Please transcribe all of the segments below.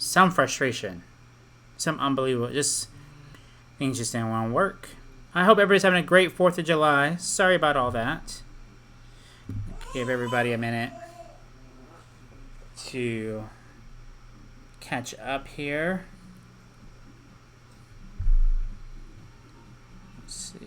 some frustration, some unbelievable, just things just didn't want to work. I hope everybody's having a great 4th of July. Sorry about all that. Give everybody a minute to catch up here. Let's see.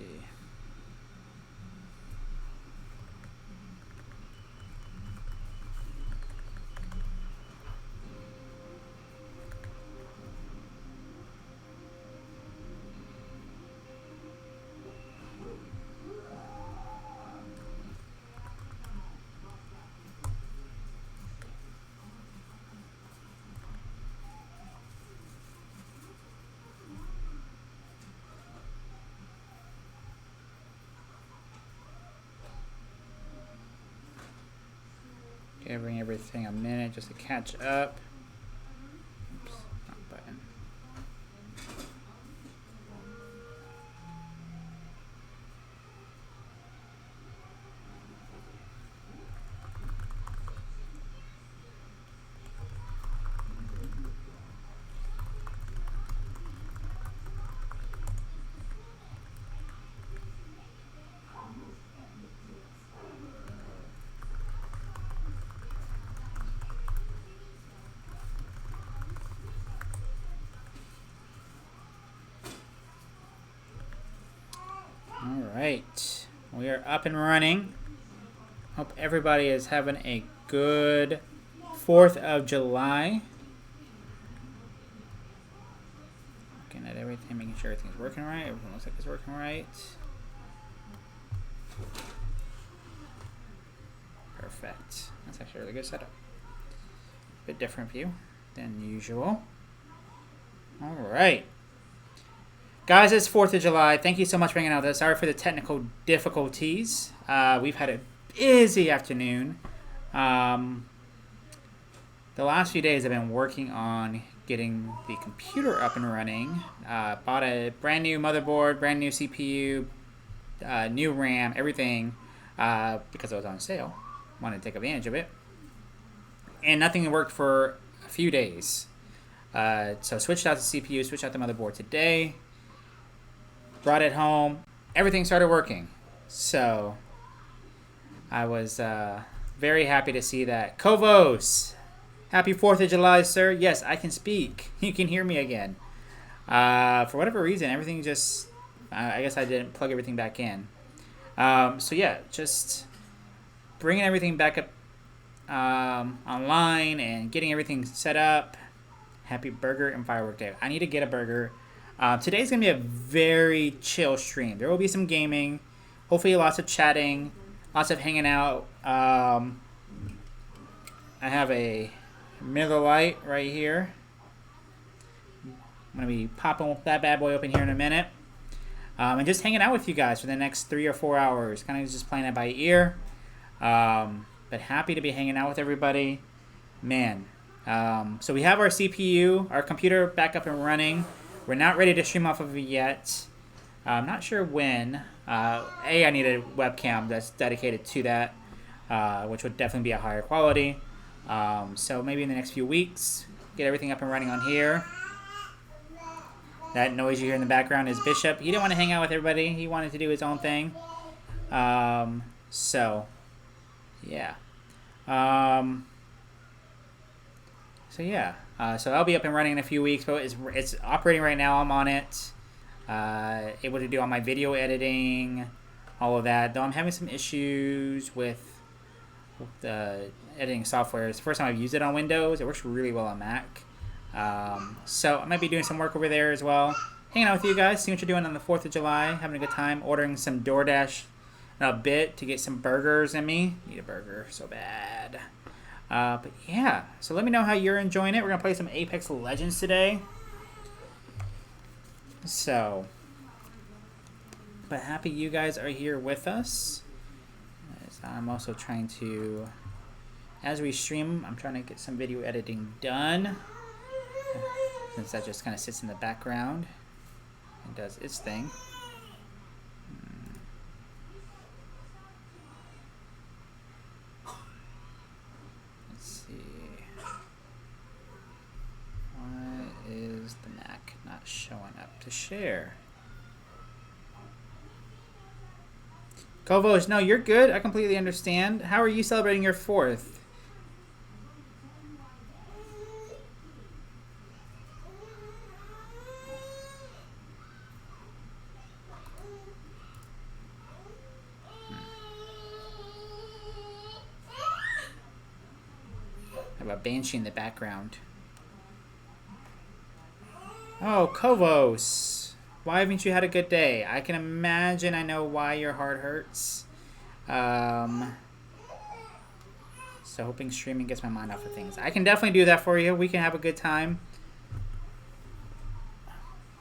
Giving everything a minute just to catch up. Oops, wrong button. Alright, we are up and running. Hope everybody is having a good 4th of July. Looking at everything, making sure everything's working right. Everything looks like it's working right. Perfect. That's actually a really good setup. Bit different view than usual. Alright. Guys, it's 4th of July. Thank you so much for hanging out with us. Sorry for the technical difficulties. We've had a busy afternoon. The last few days I've been working on getting the computer up and running. Bought a brand new motherboard, brand new CPU, new RAM, everything, because it was on sale. Wanted to take advantage of it. And nothing worked for a few days. So switched out the CPU, switched out the motherboard today. Brought it home. Everything started working. So I was very happy to see that. Kovos, happy 4th of July, sir. Yes, I can speak. You can hear me again. For whatever reason, everything just... I guess I didn't plug everything back in. So yeah, just bringing everything back up online and getting everything set up. Happy Burger and Firework Day. I need to get a burger. Today's going to be a very chill stream. There will be some gaming. Hopefully lots of chatting. Lots of hanging out. I have a Miller Lite right here. I'm going to be popping that bad boy open here in a minute. And just hanging out with you guys for the next 3 or 4 hours. Kind of just playing it by ear. But happy to be hanging out with everybody. Man. So we have our CPU, our computer back up and running. We're not ready to stream off of it yet. I'm not sure when. I need a webcam that's dedicated to that, which would definitely be a higher quality. So maybe in the next few weeks, get everything up and running on here. That noise you hear in the background is Bishop. He didn't want to hang out with everybody. He wanted to do his own thing. So, yeah. So I'll be up and running in a few weeks, but it's operating right now. I'm on it. Able to do all my video editing, all of that. Though I'm having some issues with the editing software. It's the first time I've used it on Windows. It works really well on Mac. So I might be doing some work over there as well. Hanging out with you guys, seeing what you're doing on the 4th of July. Having a good time. Ordering some DoorDash in a bit to get some burgers in me. Need a burger so bad. But yeah, so let me know how you're enjoying it. We're going to play some Apex Legends today. So, but happy you guys are here with us. I'm also trying to, as we stream, I'm trying to get some video editing done. Since that just kind of sits in the background and does its thing. showing up to share. Kovos, no, you're good. I completely understand. How are you celebrating your 4th? I have a banshee in the background. Oh, Kovos. Why haven't you had a good day? I can imagine I know why your heart hurts. So hoping streaming gets my mind off of things. I can definitely do that for you. We can have a good time.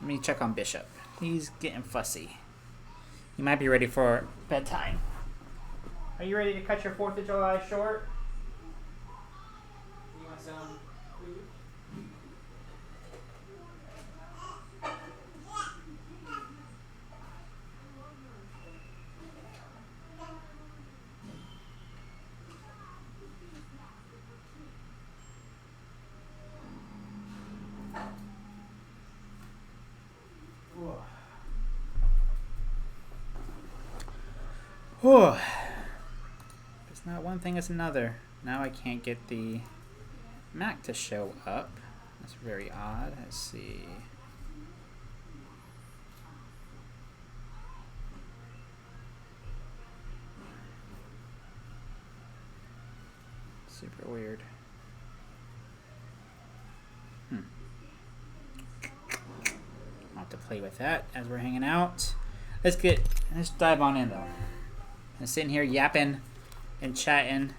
Let me check on Bishop. He's getting fussy. He might be ready for bedtime. Are you ready to cut your 4th of July short? You want some food? Whew. It's not one thing, it's another. Now I can't get the Mac to show up. That's very odd. Let's see. Super weird. I'll have to play with that as we're hanging out. Let's dive on in though. I'm sitting here yapping and chatting.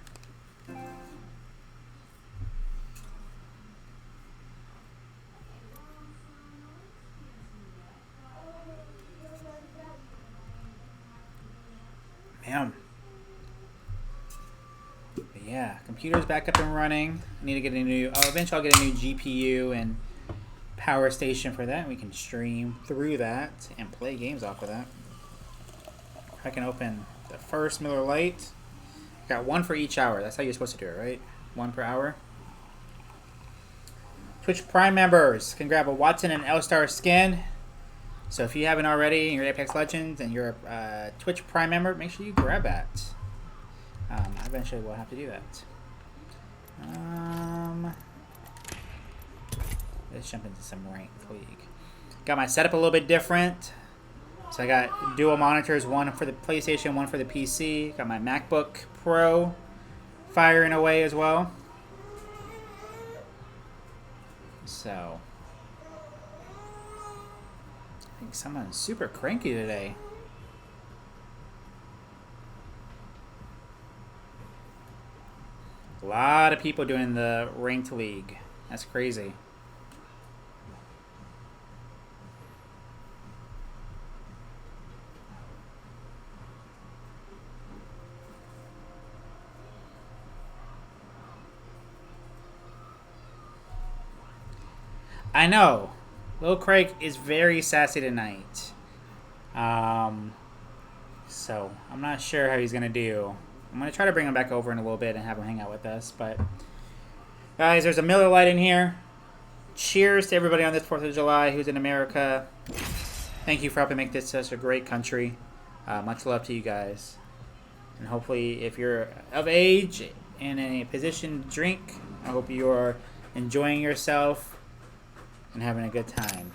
Man. But yeah, computer's back up and running. I need to get a new, eventually I'll get a new GPU and power station for that. We can stream through that and play games off of that. I can open the first Miller Lite. Got one for each hour. That's how you're supposed to do it, right? 1 per hour. Twitch Prime members can grab a Watson and L-Star skin. So if you haven't already, and you're Apex Legends and you're a Twitch Prime member, make sure you grab that. Eventually we'll have to do that. Let's jump into some ranked league. Got my setup a little bit different. So I got dual monitors, one for the PlayStation, one for the PC. Got my MacBook Pro firing away as well. So I think someone's super cranky today. A lot of people doing the ranked league. That's crazy. I know. Lil Craig is very sassy tonight. So I'm not sure how he's going to do. I'm going to try to bring him back over in a little bit and have him hang out with us. But guys, there's a Miller Lite in here. Cheers to everybody on this 4th of July who's in America. Thank you for helping make this such a great country. Much love to you guys. And hopefully if you're of age and in a position to drink, I hope you are enjoying yourself and having a good time.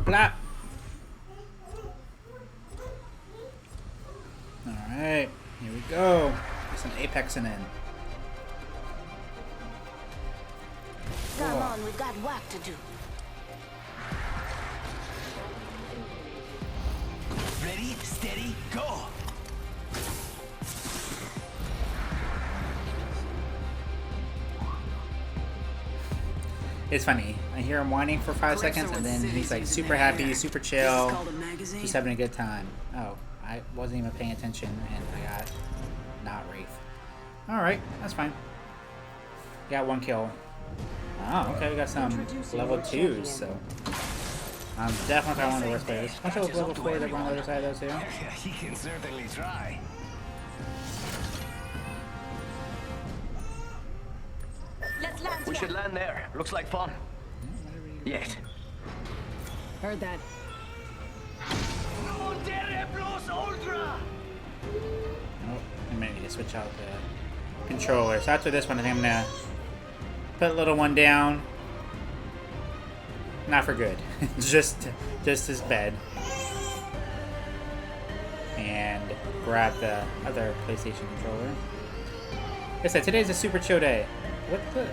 Blah. Alright, here we go. Some Apexing in. Come on, we've got work to do. Ready, steady, go! It's funny. I hear him whining for 5 seconds, and then he's like super happy, super chill, just having a good time. Oh, I wasn't even paying attention, and I got not Wraith. Alright, that's fine. Got 1 kill. Oh, okay, we got some level 2s, so I'm definitely one of the worst players. There's a bunch of level 4 that run on the other side of those too. Yeah, he can certainly try. Let's land We here. should land there. Looks like fun. Yet. Heard that. No Dereblos Ultra! Oh, I might need to switch out the controller. So after this one, I think I'm gonna put little one down. Not for good. just his bed. And grab the other PlayStation controller. Like I said, today's a super chill day. What the?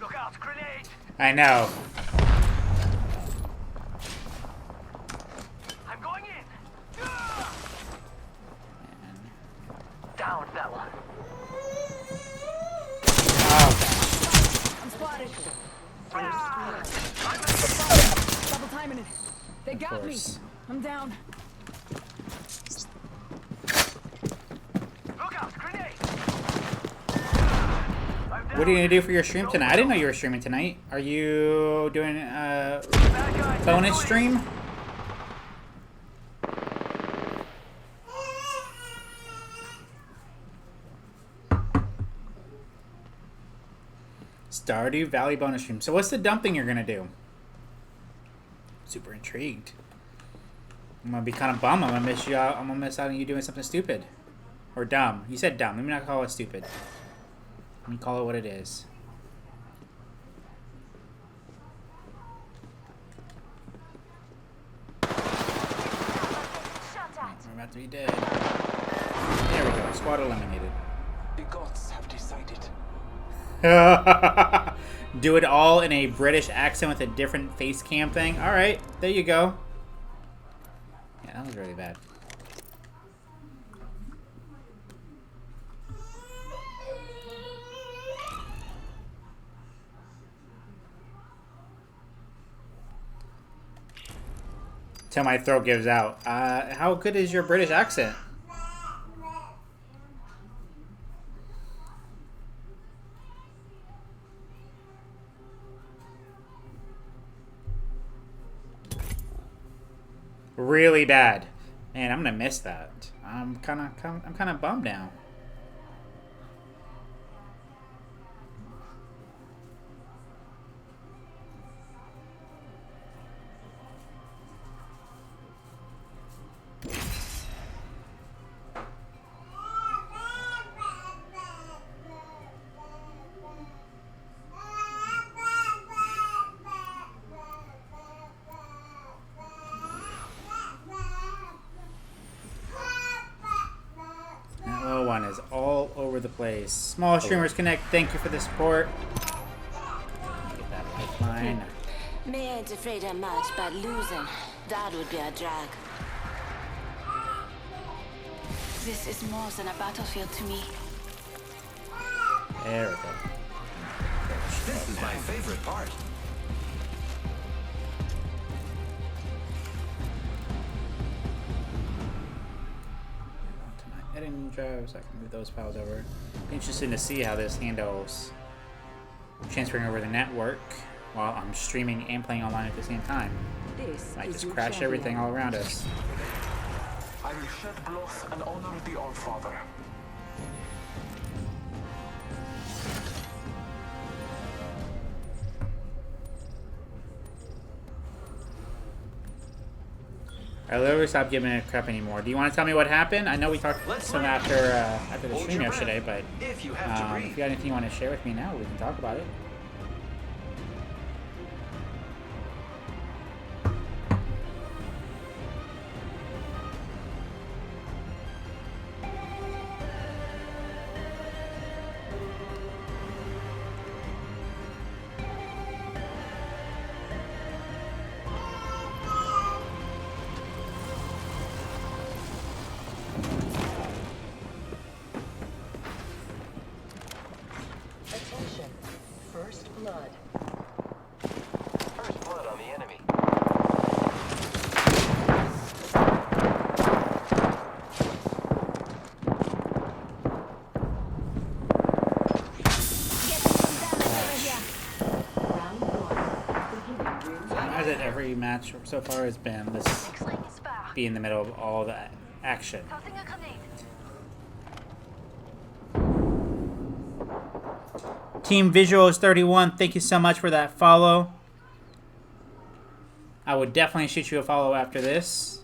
Look out, grenade! I know. I'm going in! Down that one. Oh, I'm spotted. Double timing it. They got me. course. I'm down. Look out, grenade! What are you gonna do for your stream tonight? I didn't know you were streaming tonight. Are you doing a bonus stream? Stardew Valley bonus stream. So what's the dumping you're gonna do? Super intrigued. I'm gonna be kind of bummed. I'm gonna miss you out. I'm gonna miss out on you doing something stupid or dumb. You said dumb. Let me not call it stupid. Let me call it what it is. We're about to be dead. There we go. Squad eliminated. The gods have decided. Do it all in a British accent with a different face cam thing. All right, there you go. Yeah, that was really bad. Till my throat gives out. How good is your British accent? Really bad. Man, I'm gonna miss that. I'm kind of bummed now. That little one is all over the place. Small Streamers Connect, thank you for the support. Get that lifeline. Me ain't afraid of much, but losing, that would be a drag. This is more than a battlefield to me. There we go. This is my favorite part. To my editing drive, so I can move those files over. Interesting to see how this handles transferring over the network while I'm streaming and playing online at the same time. This Might is just your crash champion. everything all around us. I will shed blood and honor the All-Father. I literally stopped giving a crap anymore. Do you want to tell me what happened? I know we talked some after the stream yesterday, but If you have to if breathe. you got anything you want to share with me now, we can talk about it. Attention. First blood. First blood on the enemy. every match so far has been this be in the middle of all the action. Team Visuals 31, thank you so much for that follow. I would definitely shoot you a follow after this.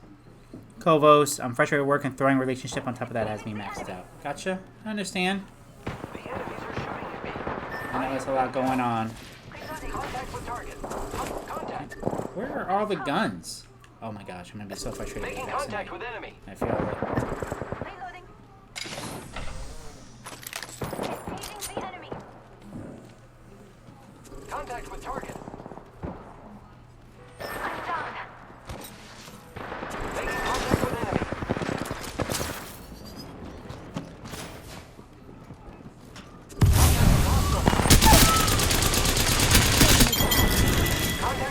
Kovos, I'm frustrated with work and throwing relationship on top of that has me maxed out. Gotcha. I understand. The enemies are shooting at me. I know there's a lot going on. Contact with target. Contact. Where are all the guns? Oh my gosh, I'm gonna be so frustrated with Making this. contact with enemy. I feel it. Reloading. Engaging the enemy. Contact with target. I'm down. Making contact with enemy.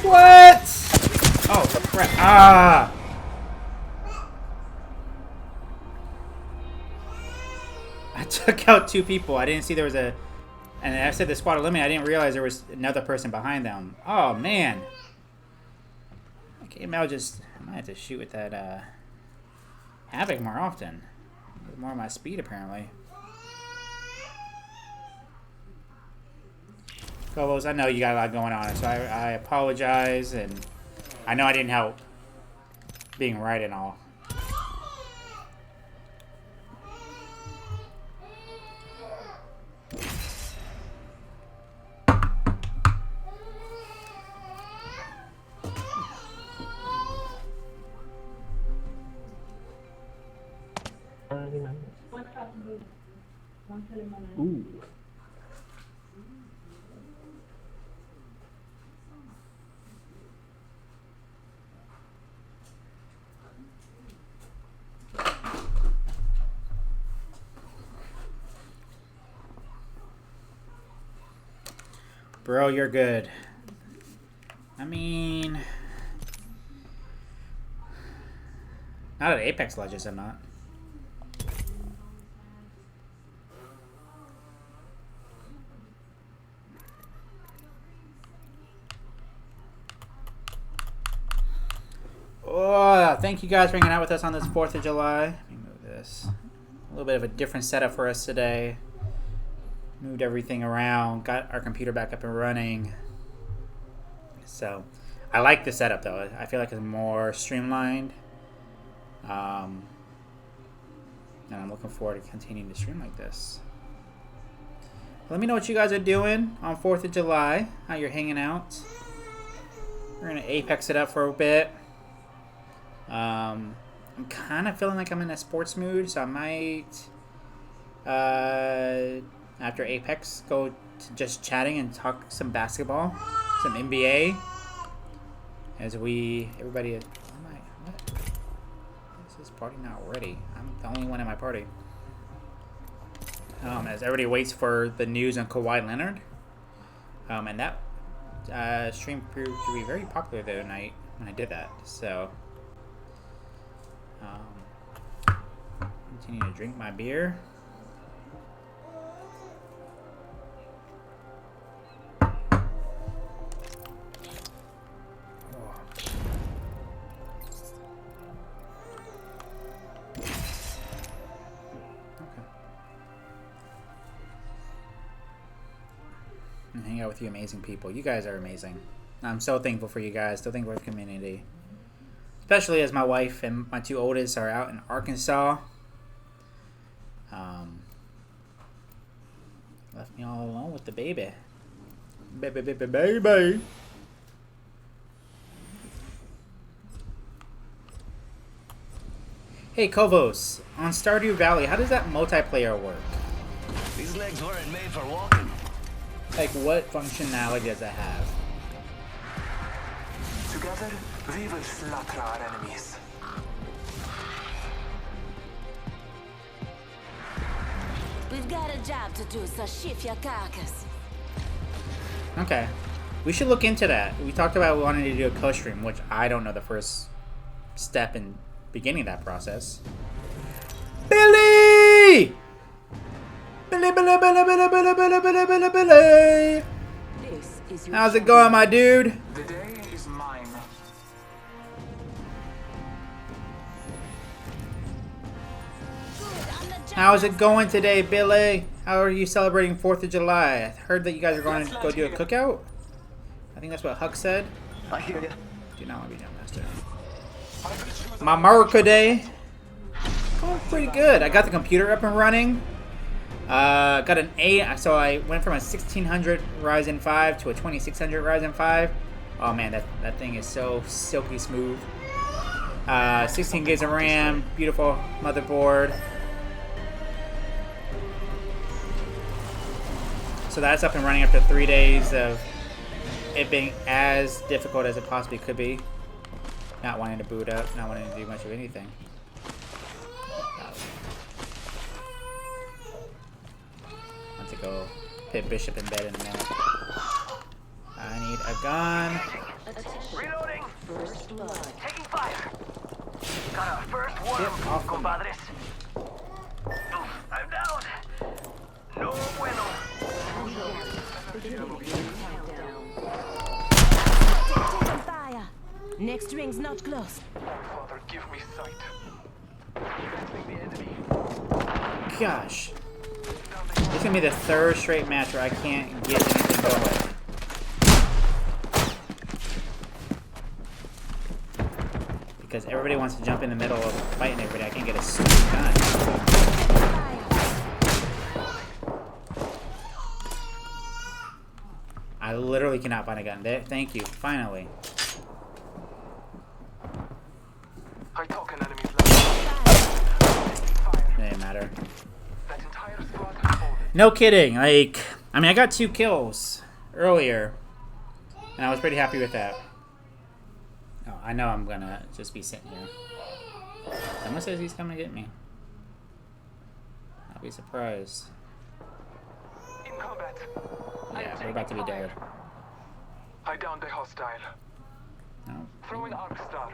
What? Oh, crap. Ah! I took out 2 people. I didn't see there was a... And I said the squad eliminated. I didn't realize there was another person behind them. Oh, man. Okay, maybe I'll just... I might have to shoot with that, Havoc more often. With more of my speed, apparently. Cobos, I know you got a lot going on, so I apologize, and I know I didn't help being right and all. Ooh. Bro, you're good. I mean... Not at Apex Legends, I'm not. Oh, thank you guys for hanging out with us on this 4th of July. Let me move this. A little bit of a different setup for us today. Moved everything around, got our computer back up and running. So, I like the setup though. I feel like it's more streamlined. And I'm looking forward to continuing to stream like this. Let me know what you guys are doing on 4th of July. How you're hanging out. We're going to Apex it up for a bit. I'm kind of feeling like I'm in a sports mood, so I might, after Apex, go to just chatting and talk some basketball, some NBA, as everybody, what? Is this party not ready? I'm the only one in my party. As everybody waits for the news on Kawhi Leonard, and that stream proved to be very popular the other night when I did that, so... continue to drink my beer. And hang out with you amazing people. You guys are amazing. I'm so thankful for you guys. So thankful for the community. Especially as my wife and my 2 oldest are out in Arkansas. Left me all alone with the baby. Baby. Hey, Kovos. On Stardew Valley, how does that multiplayer work? These legs weren't made for walking. Like, what functionality does it have? Together, we will slaughter our enemies. We've got a job to do, so shift your carcass. Okay. We should look into that. We talked about wanting to do a co-stream, which I don't know the first step in beginning that process. Billy! Billy! This is your How's it going, my dude? The day is mine. How's it going today, Billy? How are you celebrating 4th of July? I heard that you guys are going to go do a cookout. I think that's what Huck said. I hear you. Do not want to be done, master. My America Day. Oh, pretty good. I got the computer up and running. Got an 8, so I went from a 1600 Ryzen 5 to a 2600 Ryzen 5. Oh man, that thing is so silky smooth. 16 gigs of RAM, beautiful motherboard. So that's up and running after 3 days of it being as difficult as it possibly could be. Not wanting to boot up, not wanting to do much of anything. Want to go pit Bishop in bed in a minute. I need a gun. Reloading. First blood. Taking fire. Got our first one, Get off of me. compadres. Oof, I'm down. No bueno. Taking fire. Next ring's not close. Father, give me sight. Detecting the enemy. Gosh. This is gonna be the 3rd straight match where I can't get anything going. Because everybody wants to jump in the middle of fighting everybody. I can't get a stupid gun. I literally cannot find a gun. There, thank you. Finally. I talk an enemy's left. Fire. Didn't matter. That entire squad has fallen. No kidding. Like, I mean, I got 2 kills earlier, and I was pretty happy with that. Oh, I know I'm gonna just be sitting here. Someone says he's coming to get me. I'll be surprised. In combat. Yeah, we're about to be dead. I downed a hostile. No. Throwing arc star.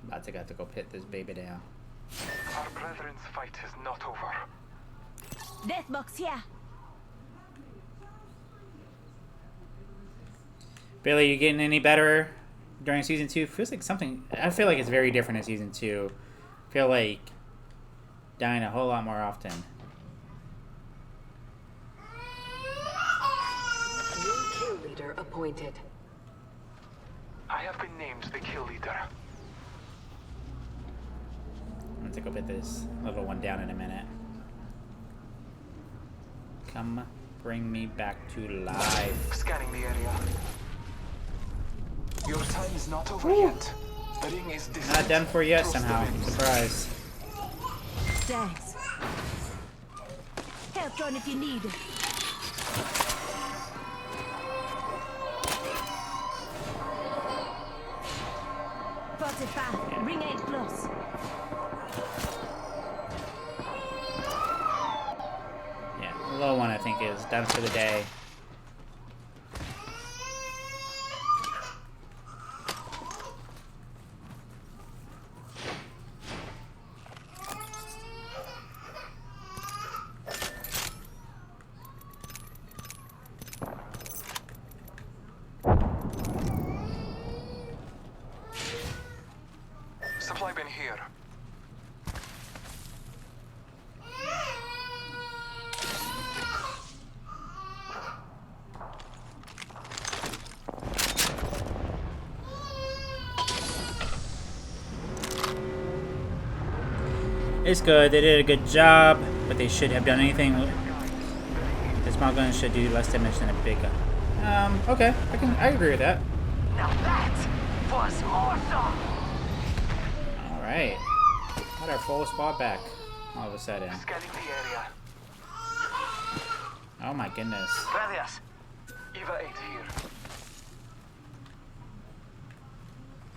About to go pit this baby down. Our brethren's fight is not over. Deathbox here. Billy, you getting any better during season 2? Feels like something. I feel like it's very different in season 2. I feel like dying a whole lot more often. New kill leader appointed. I have been named the kill leader. I'm gonna go put this little one down in a minute. Come bring me back to life. Scanning the area. Your time is not over yet. The ring is distant. Not done for yet Trust the somehow. winds. Surprise. Thanks. Help run if you need. Forty-five. Ring 8 close. Yeah, the little one I think is done for the day. Supply bin here. It's good. They did a good job, but they should have done anything. The small gun should do less damage than a big gun. Okay, I agree with that. Now that was awesome. All right, got our full squad back all of a sudden. Scanning the area. Oh my goodness. Gracias. Eva 8 here.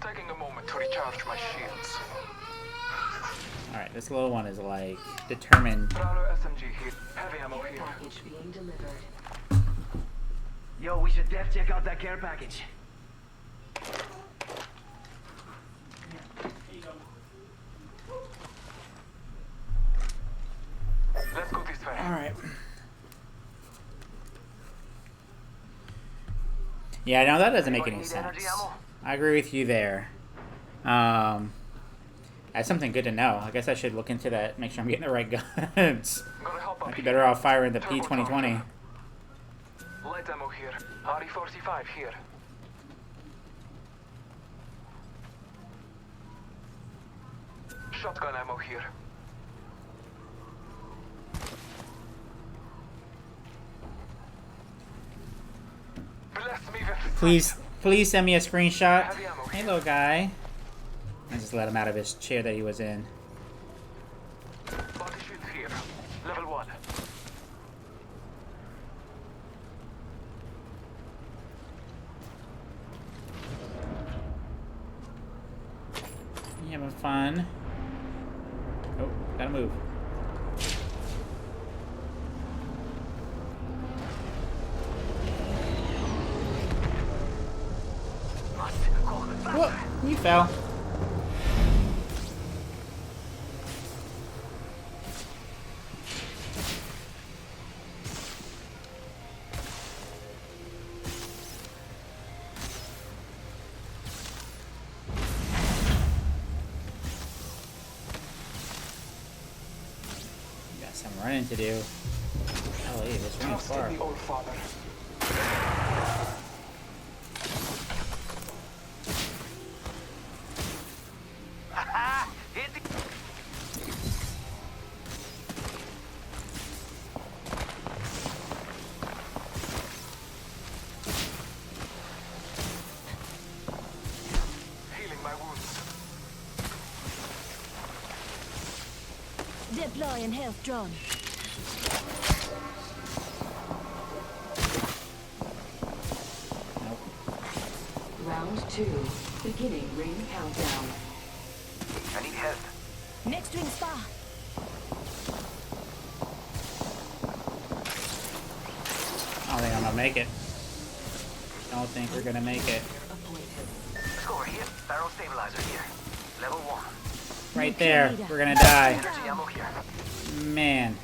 Taking a moment to recharge my shields. All right, this little one is like determined. Prowler SMG here. Heavy ammo here. Package being delivered. Yo, we should def check out that care package. Let's go this way. All right. Yeah, no, that doesn't make any Need energy sense. ammo? I agree with you there. That's something good to know. I guess I should look into that, make sure I'm getting the right guns. Gotta help up Might be here. better off firing the Turbo P2020. charger. Light ammo here. RE45 here. Shotgun ammo here. Bless me with Please send me a screenshot. Heavy ammo Hey, here. little guy. I just let him out of his chair that he was in. Body shield here. Level 1. You having fun? Oh, gotta move. Whoa, you fell. Got some running to do. Golly, this ring is Trust far. in the old father. Healing my wounds. Deploying health drone. Nope. Round 2. Beginning ring countdown. I need help. Next ring spa. I don't think I'm gonna make it. Don't think we're gonna make it. Appointed. Let's go over here. Barrel stabilizer here. Level 1. Right there. We're gonna die. Energy ammo here. Man.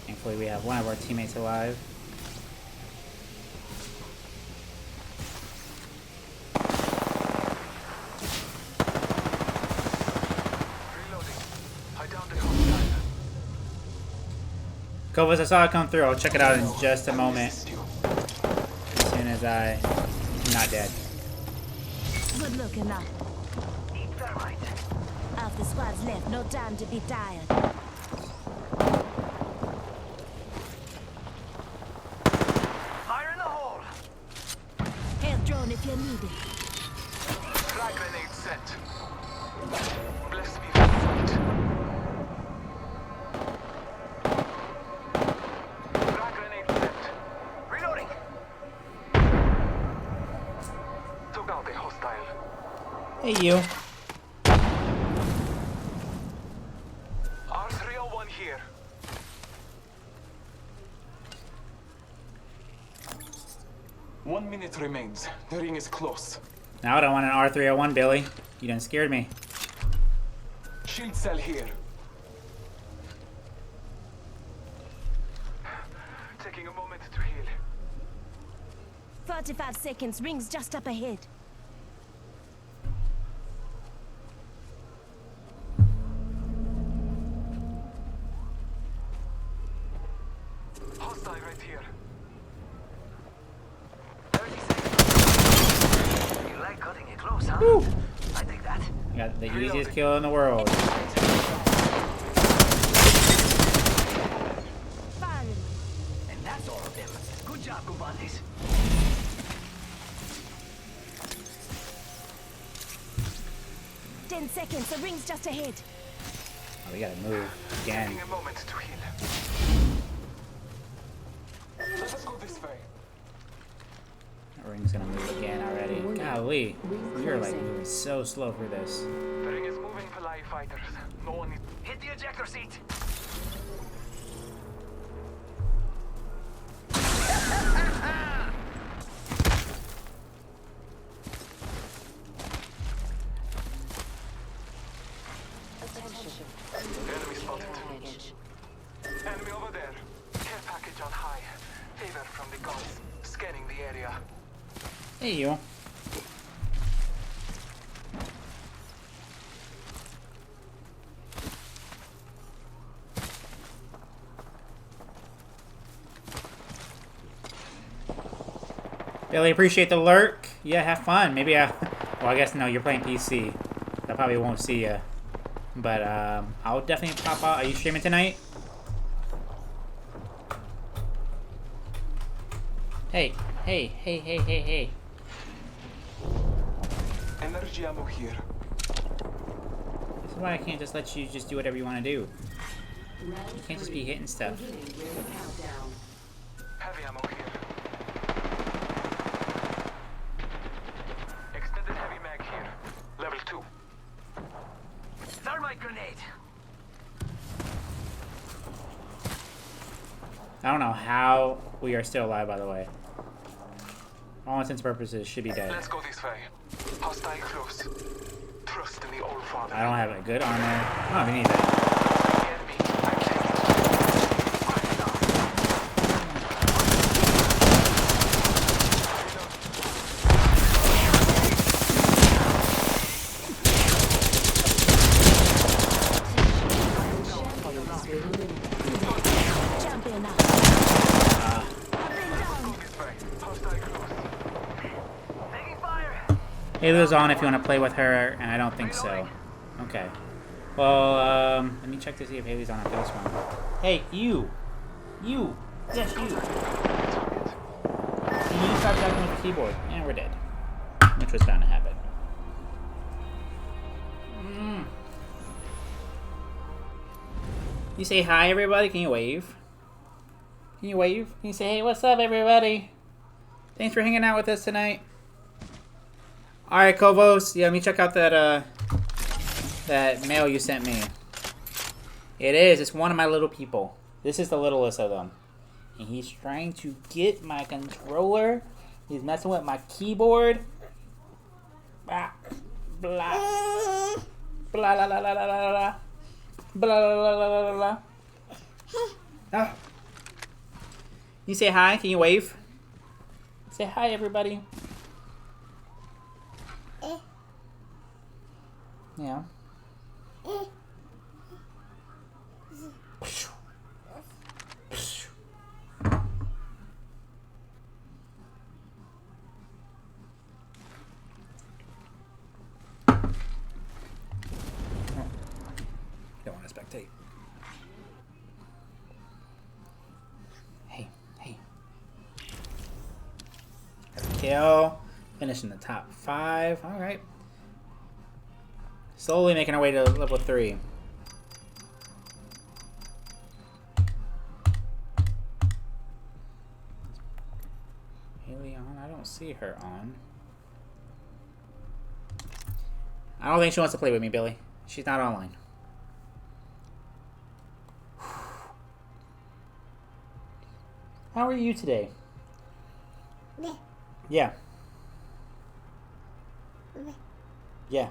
Thankfully we have one of our teammates alive. Reloading. I downed a hostile. Kovas, I saw it come through. I'll check it out in just a moment. Assist you. As soon as I'm not dead. Good looking now. Need thermite. Half the squad's left. No time to be tired. Fire in the hole. Health drone if you need it. Frag grenade set. Bless me with sight. Frag grenade set. Reloading. Took out a hostile. Hey, you. R301 here. One minute remains. The ring is close. Now I don't want an R301, Billy. You done scared me. Shield cell here. Taking a moment to heal. 45 seconds. Rings just up ahead. Hostile right here. 30 seconds. You like cutting it close, huh? Woo. I take that. I got the easiest kill in the world. Firing. And that's all of them. Good job, compadres. 10 seconds. The ring's just ahead. Oh, we gotta move again. Taking a moment to heal. Let us go this way. That ring's gonna move again already. Golly. You're like moving so slow for this. The ring is moving for live fighters. No one is. Hit the ejector seat. Attention. Enemy spotted. Package. Enemy over there. Care package on high. Favor from the gods. Scanning the area. Hey, you. Billy, appreciate the lurk. Yeah, have fun. Maybe I... Well, I guess no, you're playing PC. I probably won't see you. But I'll definitely pop out. Are you streaming tonight? Hey, hey, hey, hey, hey, hey. Energy ammo here. This is why I can't just let you just do whatever you want to do. You can't just be hitting stuff. Beginning ring countdown. Heavy ammo here. Extended heavy mag here. Level 2. Thermite grenade. I don't know how we are still alive, by the way. All intents and purposes, should be dead. Let's go this way. Hostile close. Trust in the All Father. I don't have a good armor. I don't even need that. Champion up. Taking fire. Halo's on if you want to play with her, and I don't think so. Okay. Well, let me check to see if Haley's on a this one. Hey, you! You! Yes, you! Can you stop talking with the keyboard? And we're dead. Which was bound to happen. You say hi, everybody? Can you wave? Can you wave? Can you say, hey, what's up, everybody? Thanks for hanging out with us tonight. Alright, Kovos. Yeah, let me check out that, that mail you sent me. It is. It's one of my little people. This is the littlest of them. And he's trying to get my controller. He's messing with my keyboard. Blah. Blah. Blah, la, la, la, la, la, la. Blah, la, la, la, la, la, la. Ah. You say hi? Can you wave? Say hi, everybody. Yeah. Don't want to spectate. Hey, hey. Got a kill. Finish in the top 5. All right. Slowly making our way to level 3. Haley on? I don't see her on. I don't think she wants to play with me, Billy. She's not online. How are you today? Yeah. Yeah.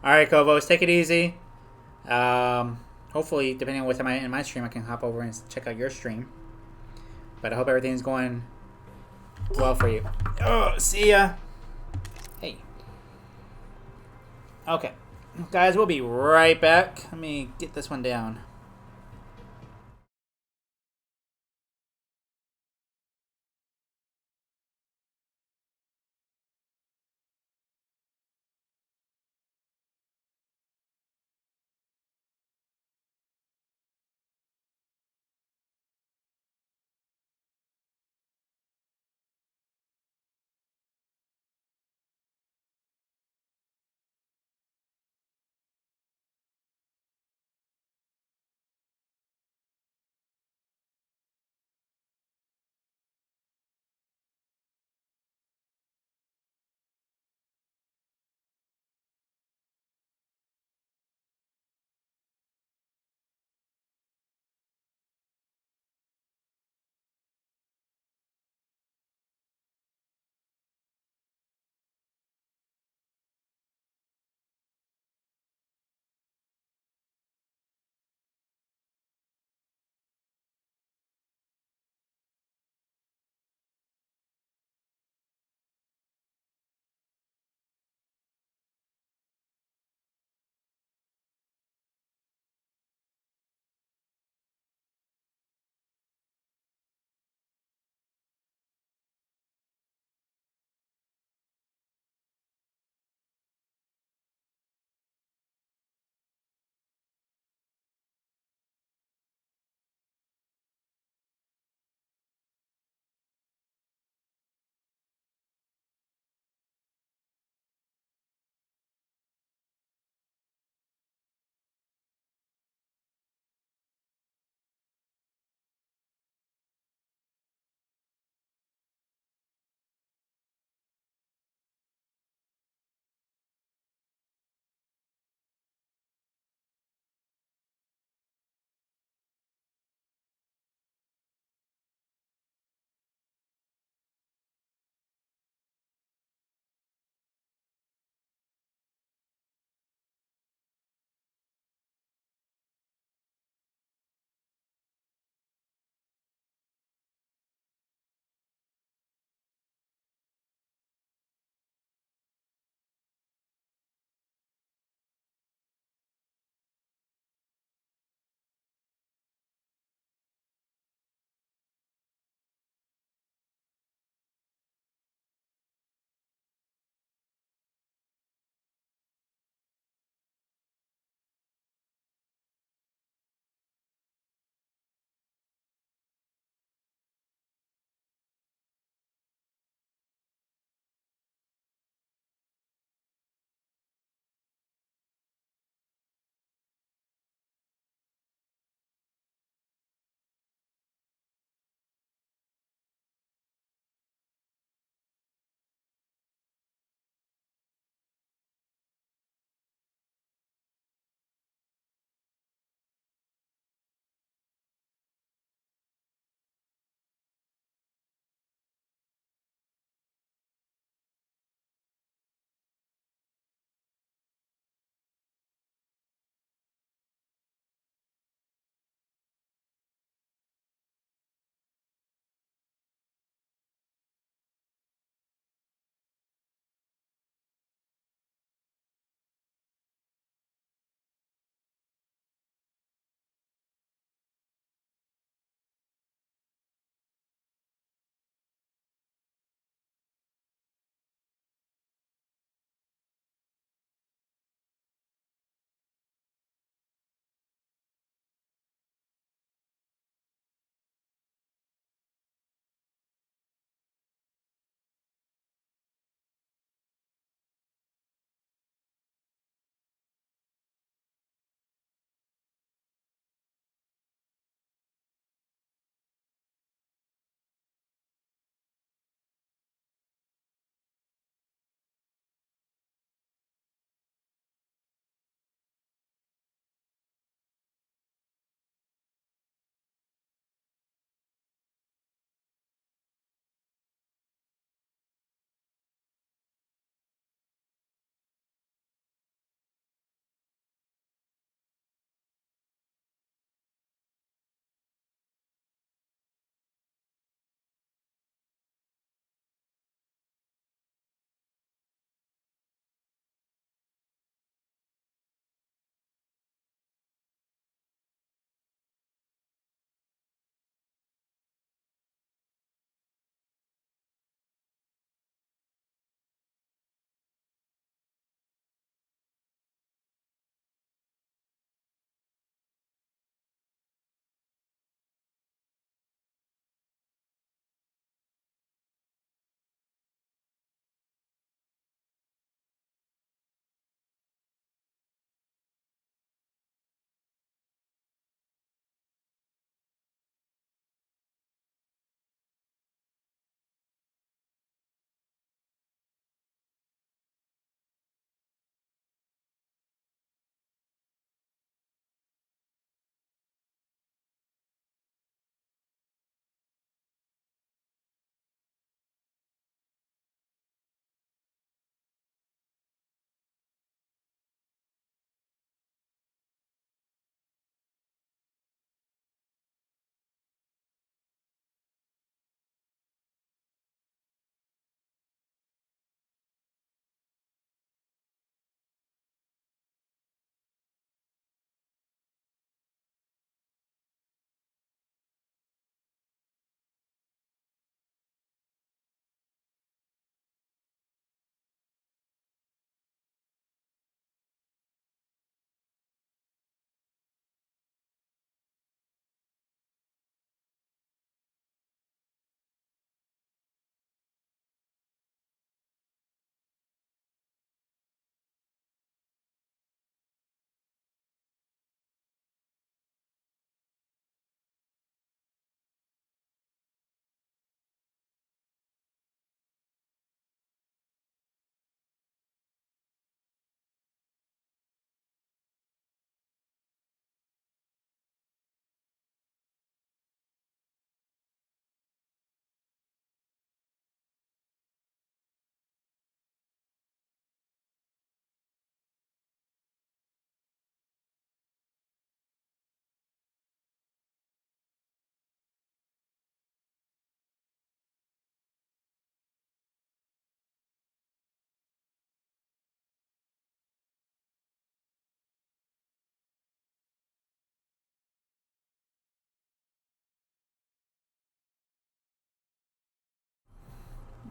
Alright, Kovos, take it easy. Hopefully, depending on what time I end my stream, I can hop over and check out your stream. But I hope everything's going well for you. Oh, see ya. Hey. Okay. Guys, we'll be right back. Let me get this one down.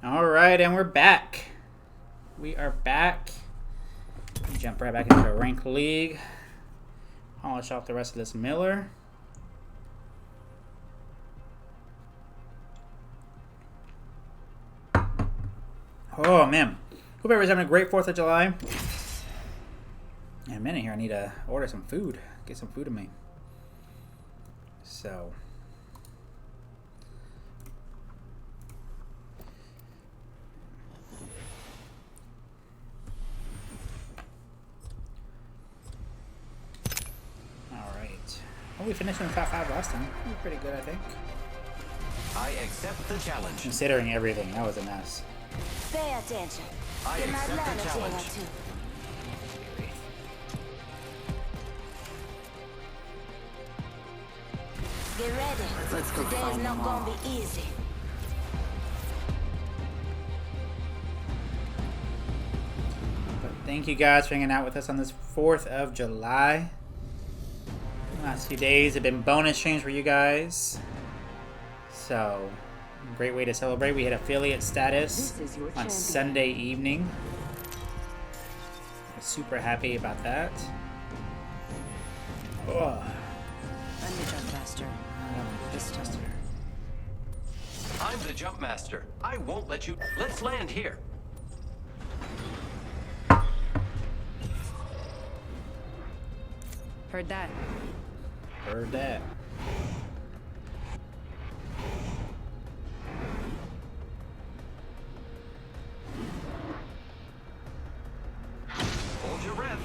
All right, and we're back. We are back. Jump right back into the rank league. Polish off the rest of this Miller. Oh man, hope everyone's having a great 4th of July. In a minute here, I need to order some food. Get some food in me. So. Alright. Well, we finished in the top 5 last time. We were pretty good, I think. I accept the challenge. Considering everything, that was a mess. Pay attention. I You might accept learn the a thing or challenge. two. Get ready. Let's go Today's find not them gonna all. be easy. But thank you guys for hanging out with us on this 4th of July. The last few days have been bonus streams for you guys. So, great way to celebrate. We hit affiliate status This is your on champion. Sunday evening. I'm super happy about that. Oh. I'm the jump master. This time. I'm the jump master. I won't let you. Let's land here. Heard that. Heard that. Hold your breath.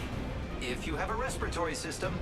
If you have a respiratory system.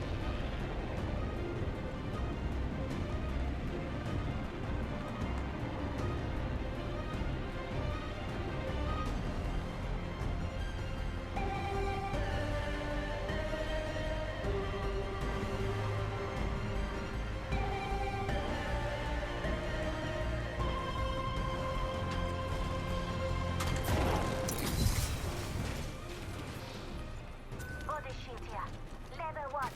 Body shield here. Level 1.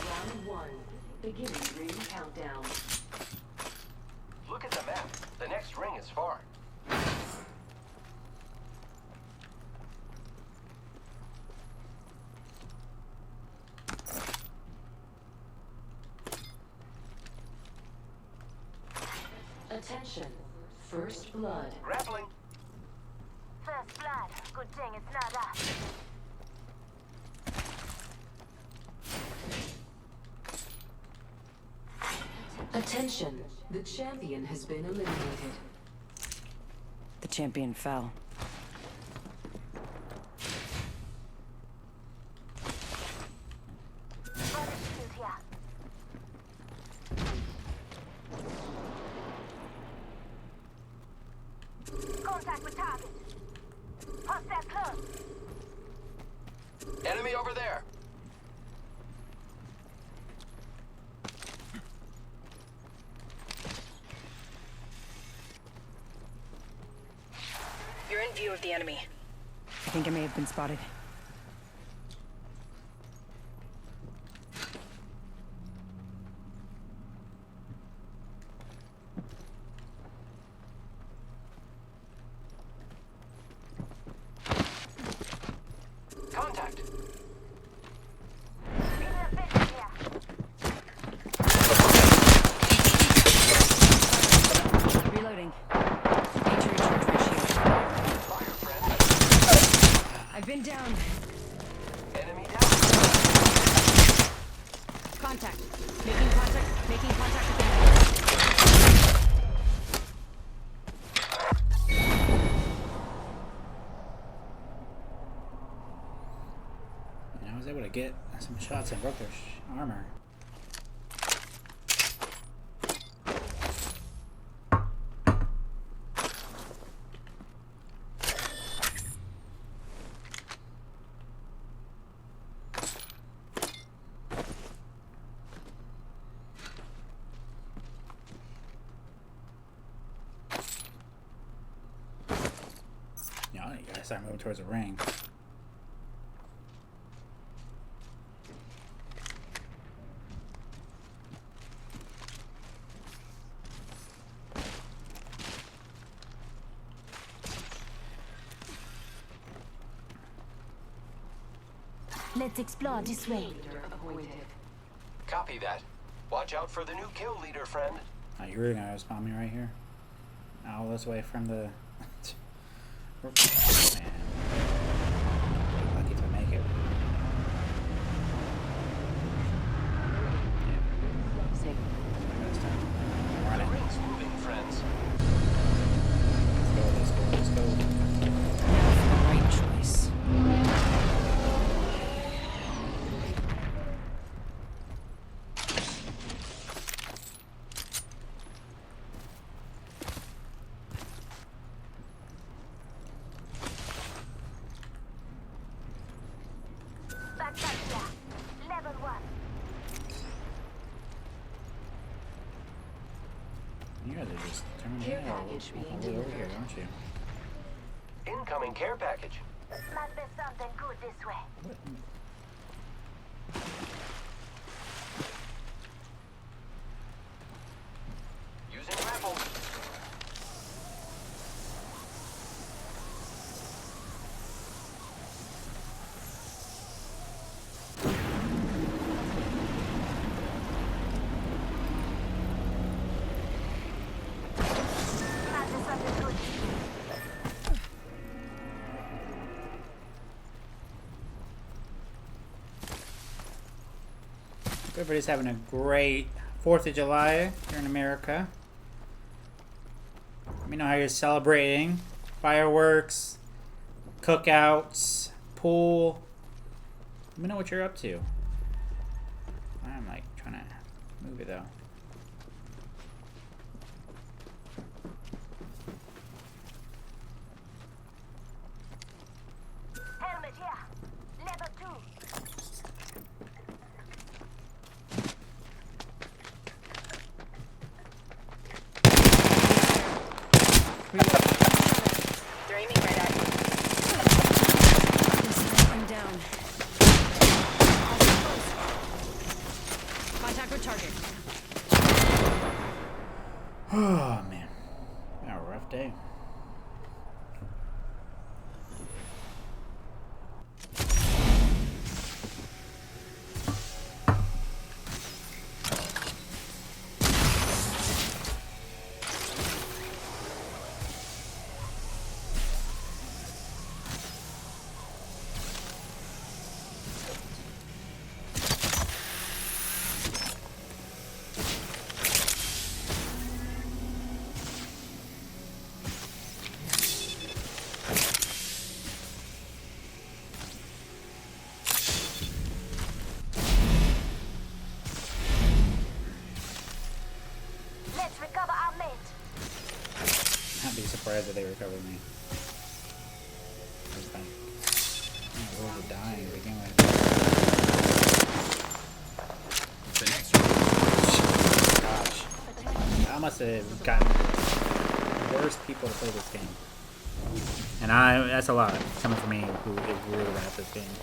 Round 1. Beginning ring countdown. Look at the map. The next ring is far. Attention. First blood. Grappling. First blood. Good thing it's not us. Attention. The champion has been eliminated. The champion fell. Body shield here. Contact with target. Hostile close. Enemy over there. You're in view of the enemy. I think I may have been spotted. Contact. Feeling a vision here. Reloading. Need to recharge my shield. Fire, friend. I've been down. Enemy down. Contact. Making contact. Making contact with enemy. And I was able to get some shots and broke their armor. Yeah, you gotta start moving towards the ring. Let's explore this way. Leader appointed. Copy that. Watch out for the new kill leader, friend. Oh, you really gonna spawn me right here? All this way from the... Man. Lucky to make it. Safe. Run The it. ring's moving, friends. Let's go, let's go, let's go. Now for the right choice. Backpack here. Level 1. You guys are just coming Care here all package being the way over here, delivered. aren't you? Incoming care package. Must be something good this way. What? Using grapple. Must be something good. Everybody's having a great 4th of July here in America. Let me know how you're celebrating. Fireworks, cookouts, pool. Let me know what you're up to. I'm like trying to move it though. Helmet here. Level 2. They're aiming right at you. I'm down. Contact with target. Oh man, been a rough day. Let's recover our mate. I'd be surprised if they recover me. It's like, where's the dying to begin with? The next round. Gosh, I must have gotten the worst people to play this game, and that's a lot coming from me who is really bad at this game.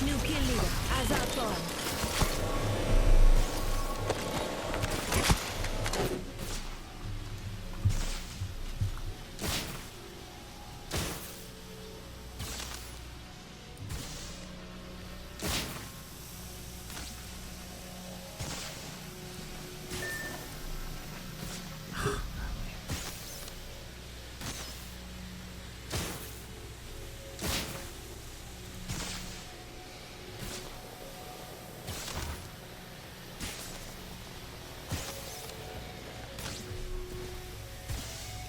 New kill leader. As our pawn.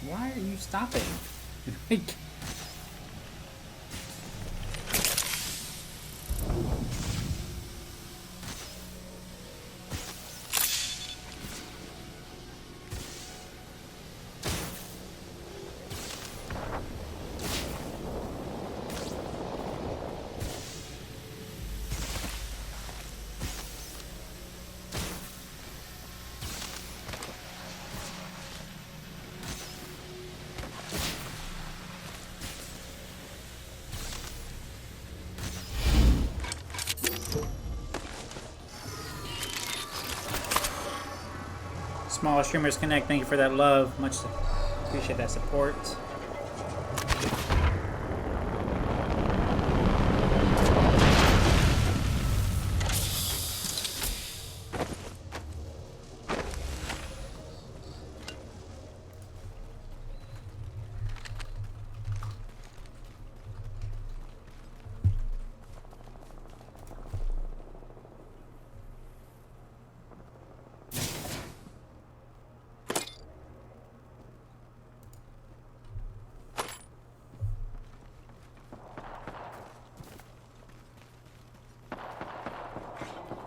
Why are you stopping? Like, Small Streamers Connect, thank you for that love. Much appreciate that support.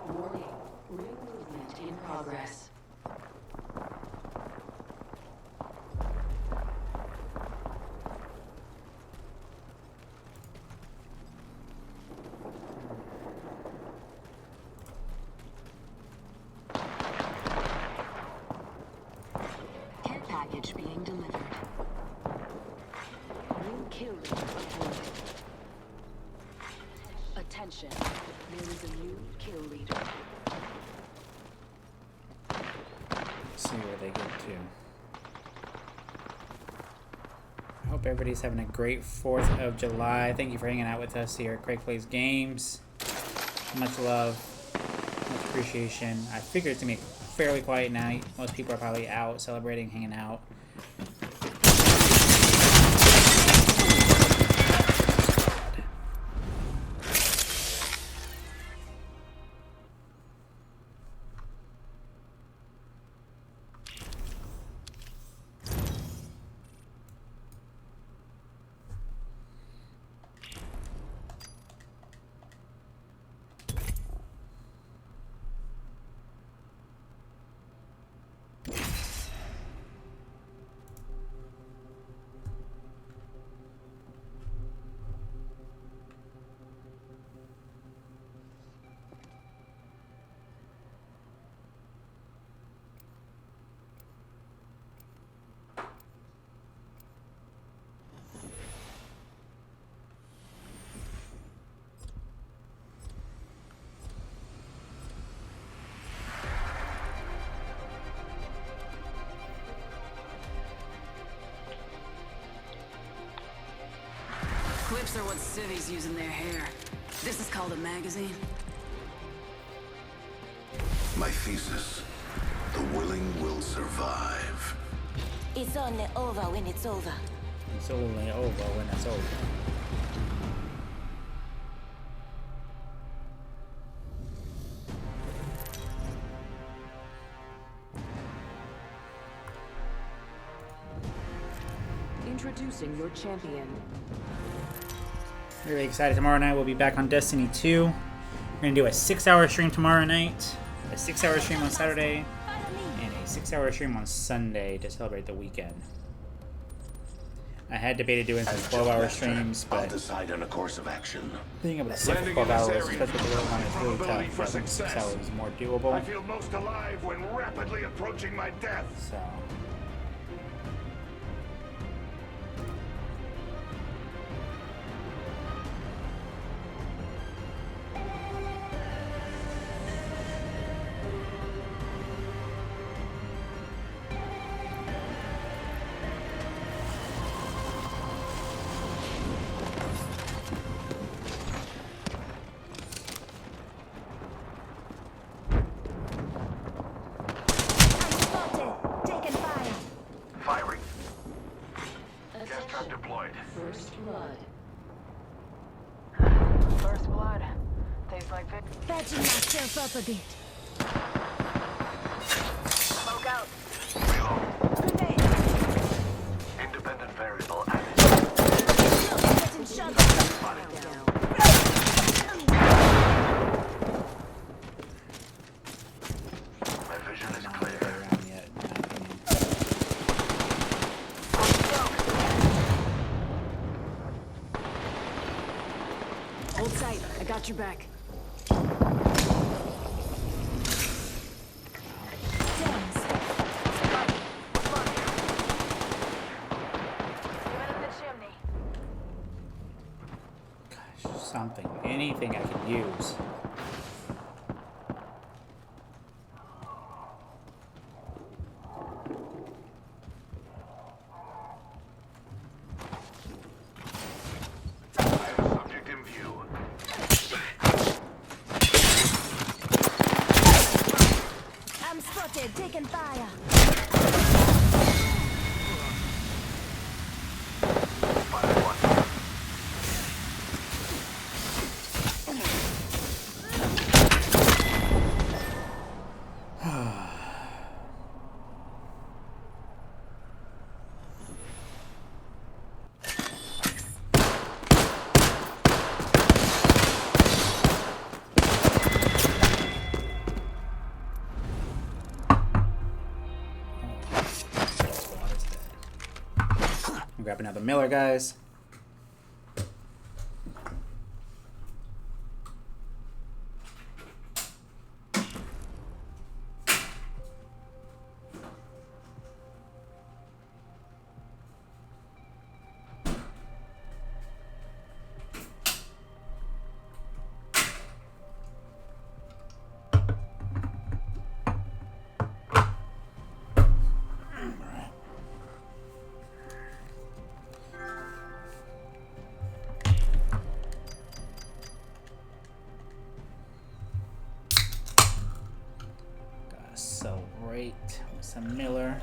Warning. Ring movement in progress. Care package being delivered. Ring kill leader. Attention. There is a new kill leader. See where they get to. I hope everybody's having a great 4th of July. Thank you for hanging out with us here at Craig Plays Games. Much love, much appreciation. I figured it's gonna be a fairly quiet night. Most people are probably out celebrating, hanging out. Clips are what civvies use in their hair. This is called a magazine. My thesis: the willing will survive. It's only over when it's over. It's only over when it's over. Introducing your champion. Really excited. Tomorrow night we'll be back on Destiny 2. We're going to do a 6-hour stream tomorrow night, a 6-hour stream on Saturday, and a 6-hour stream on Sunday to celebrate the weekend. I had debated doing some 12-hour streams, I'll but decide on a course of action. being able to sit for 12 hours, especially with the little one, is really tough. I think 6 hours is more doable. I feel most alive when rapidly approaching my death. So, Firing. Gas trap deployed. First blood. First blood. Tastes like fish. Patching myself up a bit. Smoke out. Reload. Independent variable added. Getting shot. Spotted. My vision is not clear. around yet, in my opinion. Hold tight. I got your back. Gosh, something, anything I can use. Taking fire. Grab another Miller, guys. Celebrate with some Miller.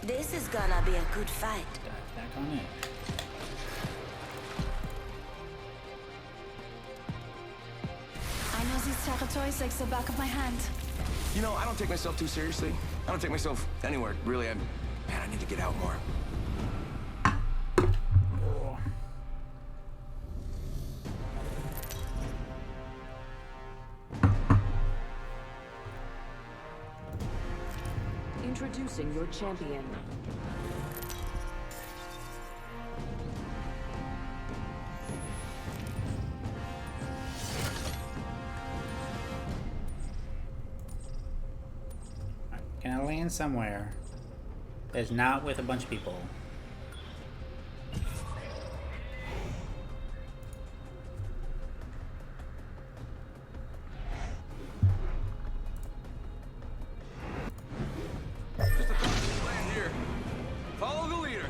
This is gonna be a good fight. Dive back on in. I know these territories like the back of my hand. You know, I don't take myself too seriously. I don't take myself anywhere, really. Man, I need to get out more. Introducing your champion. Can I land somewhere that's not with a bunch of people? Just a thought, land here. Follow the leader.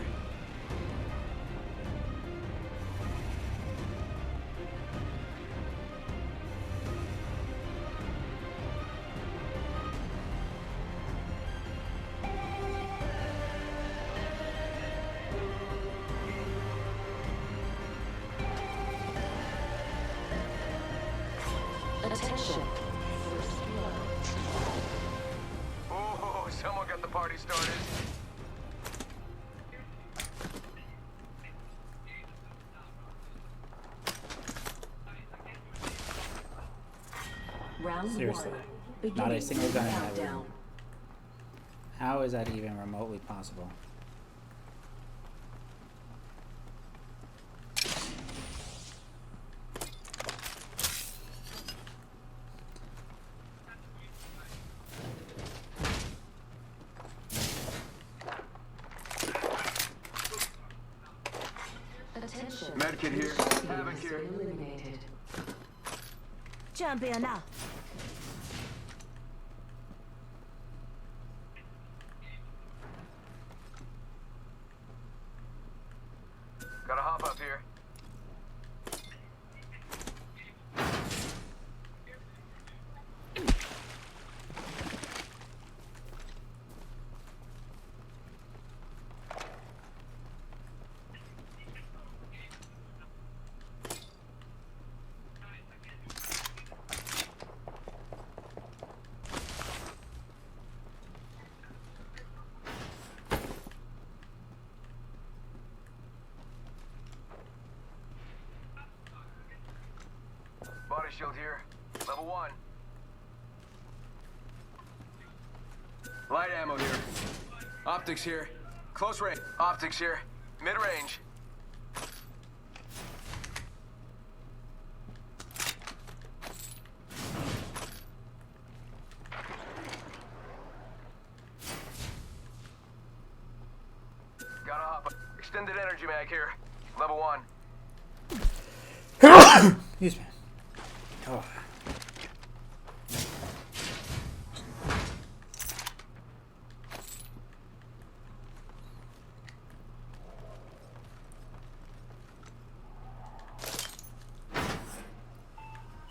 Attention. Oh, someone got the party started. Round Seriously. one. Not a Beginning single gun in that countdown. room. How is that even remotely possible? Attention. Medkit here. Champion Havoc has here. been eliminated. Champion now. Gotta hop up here. shield here. Level 1. Light ammo here. Optics here. Close range. Optics here. Mid-range. Gotta hop. Extended energy mag here. Level 1. Excuse me. Oh.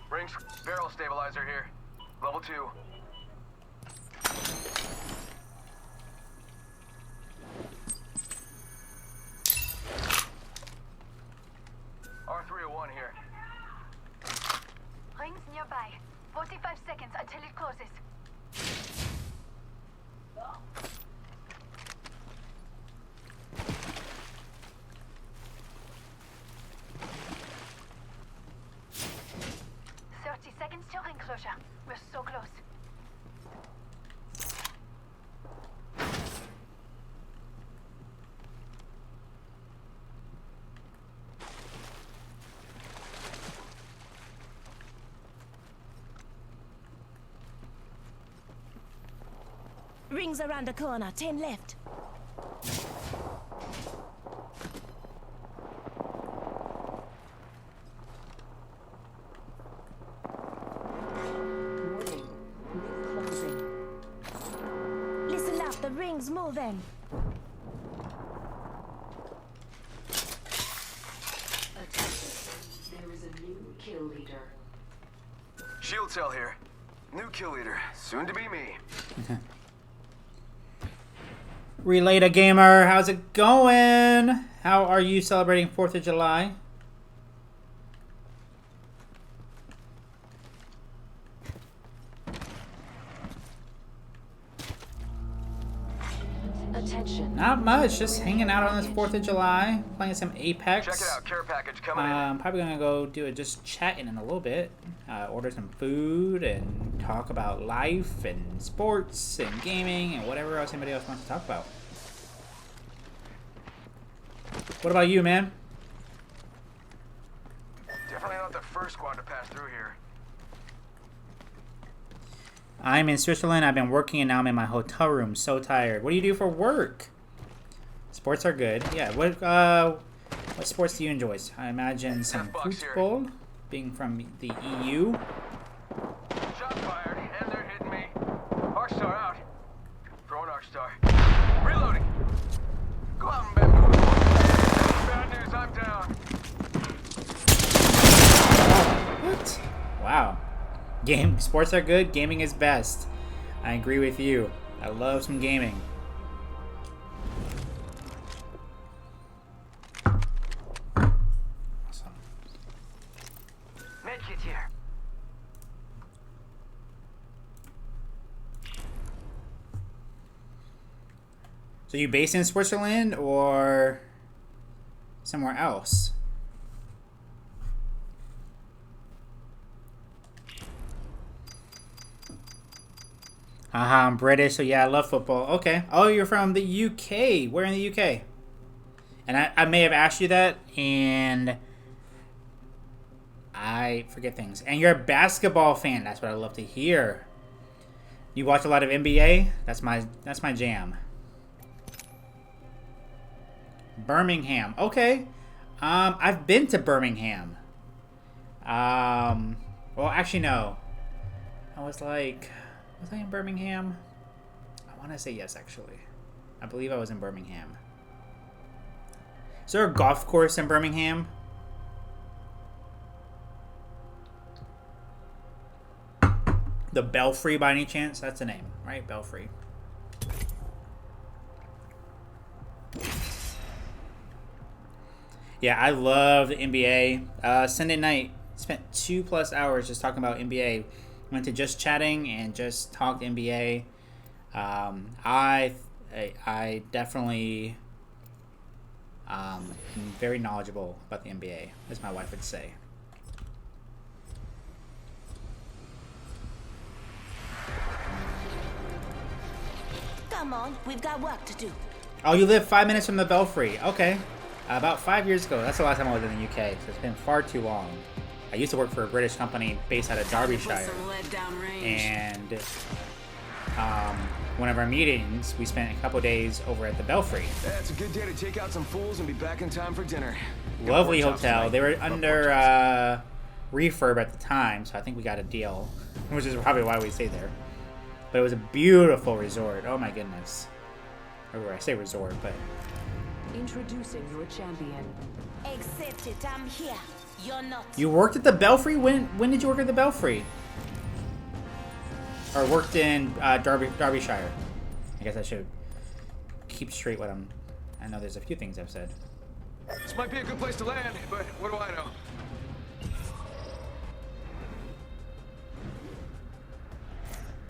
Rings. Barrel stabilizer here. Level 2. R301 here. Rings nearby. 45 seconds until it closes. Seconds till enclosure. We're so close. Rings around the corner. 10 left. Warning. Ring closing. Listen up. The ring's moving. Attention. There is a new kill leader. Shield cell here. New kill leader. Soon to be me. Relata Gamer, how's it going? How are you celebrating 4th of July? Attention. Not much, just hanging out on this 4th of July, playing some Apex. Check it out. Care package coming in. I'm probably gonna go do it, just chatting in a little bit. Order some food and talk about life and sports and gaming and whatever else anybody else wants to talk about. What about you, man? Definitely not the first squad to pass through here. I'm in Switzerland. I've been working and now I'm in my hotel room. So tired. What do you do for work? Sports are good. Yeah. What sports do you enjoy? I imagine some football, being from the EU. Shots fired, and they're hitting me. Arcstar out. Throwing Arcstar. Reloading. Go out and bamboo. Bad news, I'm down. What? Wow. Sports are good. Gaming is best. I agree with you. I love some gaming. Awesome. Medkit here. So you based in Switzerland or somewhere else? Haha, I'm British, so yeah, I love football. Okay. Oh, you're from the UK. Where in the UK? And I may have asked you that, and I forget things. And you're a basketball fan. That's what I love to hear. You watch a lot of NBA? That's my jam. Birmingham. Okay. I've been to Birmingham. Well, actually, no. I was I in Birmingham? I want to say yes, actually. I believe I was in Birmingham. Is there a golf course in Birmingham? The Belfry, by any chance? That's the name, right? Belfry. Yeah, I love the NBA. Sunday night, spent 2+ hours just talking about NBA. Went to just chatting and just talked NBA. I definitely am very knowledgeable about the NBA, as my wife would say. Come on, we've got work to do. Oh, you live 5 minutes from the Belfry. Okay. About 5 years ago. That's the last time I was in the UK, so it's been far too long. I used to work for a British company based out of Derbyshire. And one of our meetings, we spent a couple days over at the Belfry. That's a good day to take out some fools and be back in time for dinner. Lovely hotel. They were under refurb at the time, so I think we got a deal, which is probably why we stayed there. But it was a beautiful resort. Oh my goodness. Or I say resort, but... Introducing your champion. Accept it, I'm here. You're not. You worked at the Belfry? When did you work at the Belfry? Or worked in Derbyshire? I guess I should keep straight what I'm... I know there's a few things I've said. This might be a good place to land, but what do I know?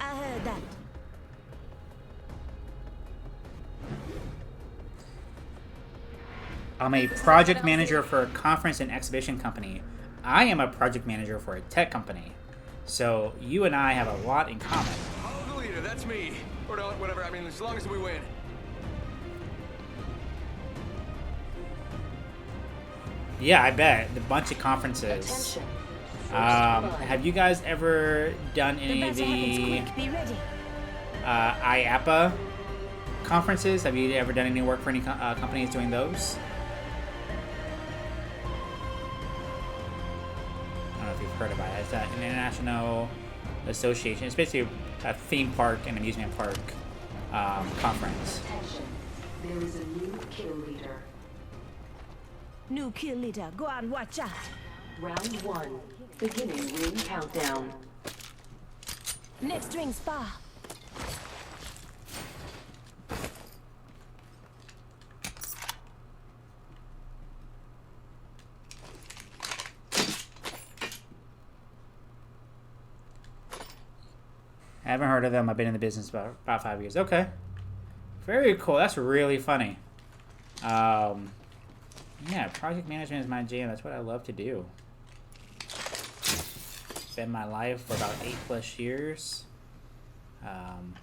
I heard that. I'm a project manager for a conference and exhibition company. I am a project manager for a tech company. So you and I have a lot in common. Follow the leader, that's me. Or no, whatever, I mean, as long as we win. Yeah, I bet. A bunch of conferences. Have you guys ever done any of the Be ready. IAPA conferences? Have you ever done any work for any companies doing those? I don't know if you've heard about it. It's an international association. It's basically a theme park and amusement park conference. Attention. There is a new kill leader. New kill leader. Go on, watch out. Round 1. Beginning ring countdown. Next ring spa. I haven't heard of them. I've been in the business about 5 years. Okay. Very cool. That's really funny. Yeah, project management is my jam. That's what I love to do. Spend my life for about 8+ years. Can't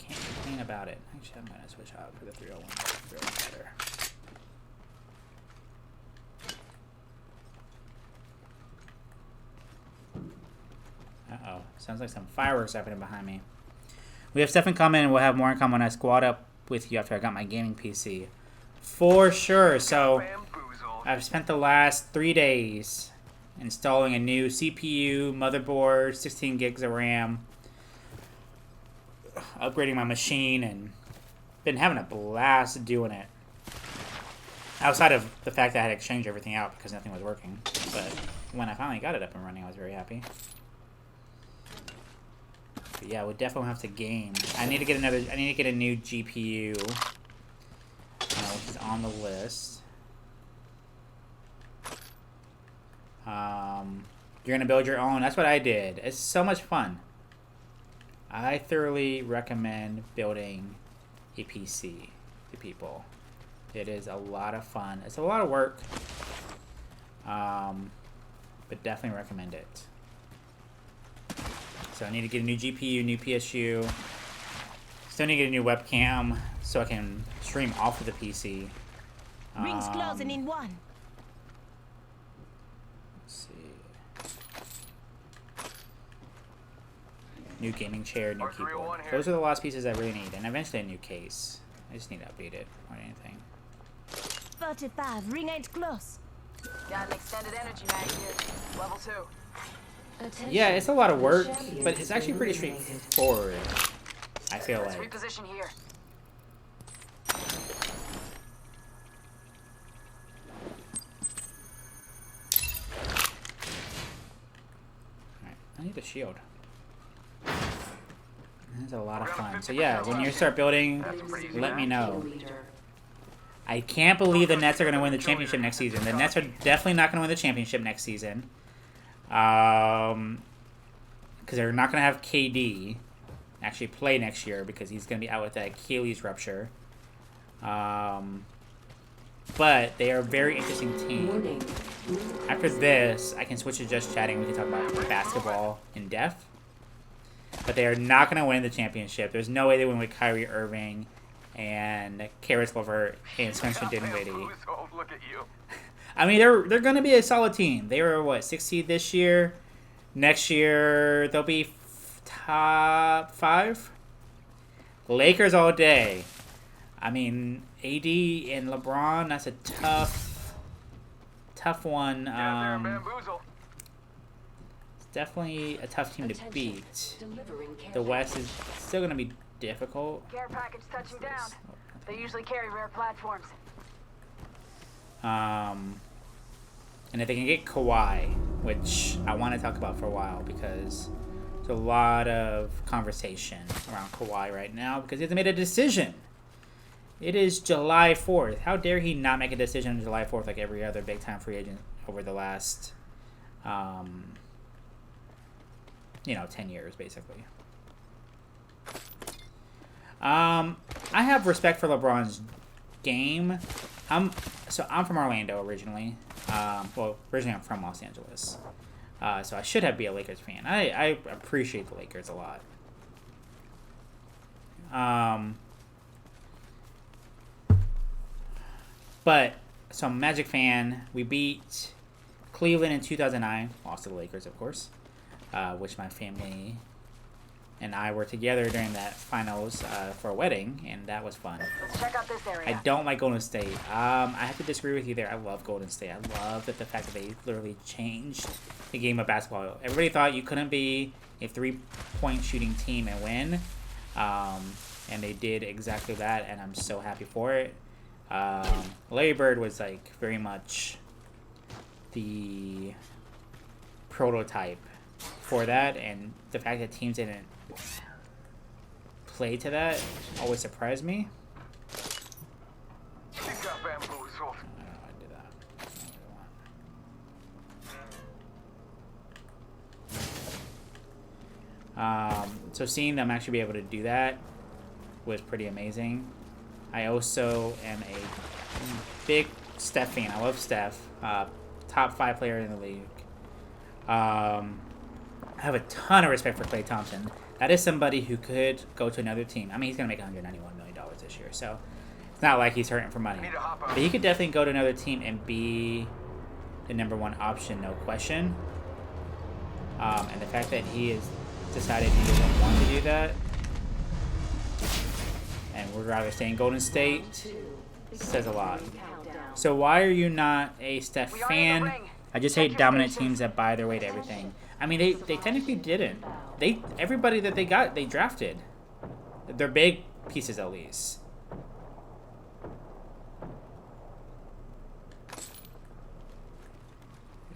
complain about it. Actually, I'm going to switch out for the 301. Very better. Uh-oh. Sounds like some fireworks happening behind me. We have stuff in common, and we'll have more in common when I squad up with you after I got my gaming PC. For sure. So, I've spent the last 3 days installing a new CPU, motherboard, 16 gigs of RAM, upgrading my machine, and been having a blast doing it. Outside of the fact that I had to exchange everything out because nothing was working. But when I finally got it up and running, I was very happy. But yeah, we definitely have to game. I need to get a new GPU, which is on the list. You're gonna build your own. That's what I did. It's so much fun. I thoroughly recommend building a PC to people. It is a lot of fun. It's a lot of work, but definitely recommend it. So I need to get a new GPU, new PSU. Still need to get a new webcam so I can stream off of the PC. Rings closing in 1. Let's see. New gaming chair, new keyboard. Those are the last pieces I really need, and eventually a new case. I just need to update it or anything. 35. Ring ain't close. Got an extended energy mag here. Level 2. Attention. Yeah, it's a lot of work, Champion but has it's actually been pretty eliminated. straightforward. I feel Let's like. reposition here. Alright, I need a shield. This is a lot of fun. So yeah, when you start building, let me know. I can't believe the Nets are going to win the championship next season. The Nets are definitely not going to win the championship next season. Because they're not going to have KD actually play next year because he's going to be out with that Achilles rupture. But they are a very interesting team. After this, I can switch to just chatting. We can talk about basketball in depth. but they are not going to win the championship. There's no way they win with Kyrie Irving and Karis LeVert and Spencer Dinwiddie. Look at you. I mean, they're going to be a solid team. They were, what, 6th seed this year? Next year, they'll be top 5? Lakers all day. I mean, AD and LeBron, that's a tough one. It's definitely a tough team to beat. The West is still going to be difficult. Care package touching down. They usually carry rare platforms. And if they can get Kawhi, which I want to talk about for a while because there's a lot of conversation around Kawhi right now because he hasn't made a decision. It is July 4th. How dare he not make a decision on July 4th like every other big-time free agent over the last, 10 years, basically. I have respect for LeBron's game. I'm from Orlando originally. Originally I'm from Los Angeles. So I should be a Lakers fan. I appreciate the Lakers a lot. But, so I'm a Magic fan. We beat Cleveland in 2009. Lost to the Lakers, of course. Which my family and I were together during that finals for a wedding. And that was fun. Let's check out this area. I don't like Golden State. I have to disagree with you there. I love Golden State. I love the fact that they literally changed the game of basketball. Everybody thought you couldn't be a 3-point shooting team and win. And they did exactly that. And I'm so happy for it. Larry Bird was like very much the prototype for that, and the fact that teams didn't play to that always surprised me. You got bamboozled. I don't know how to do that. So seeing them actually be able to do that was pretty amazing. I also am a big Steph fan. I love Steph. Top 5 player in the league. I have a ton of respect for Klay Thompson. That is somebody who could go to another team. I mean, he's going to make $191 million this year, so it's not like he's hurting for money. But he could definitely go to another team and be the #1 option, no question. And the fact that he has decided he doesn't want to do that, and would rather stay in Golden State, says a lot. So why are you not a Steph fan? I just hate dominant teams that buy their way to everything. I mean, they technically didn't. Everybody that they got, they drafted. They're big pieces at least.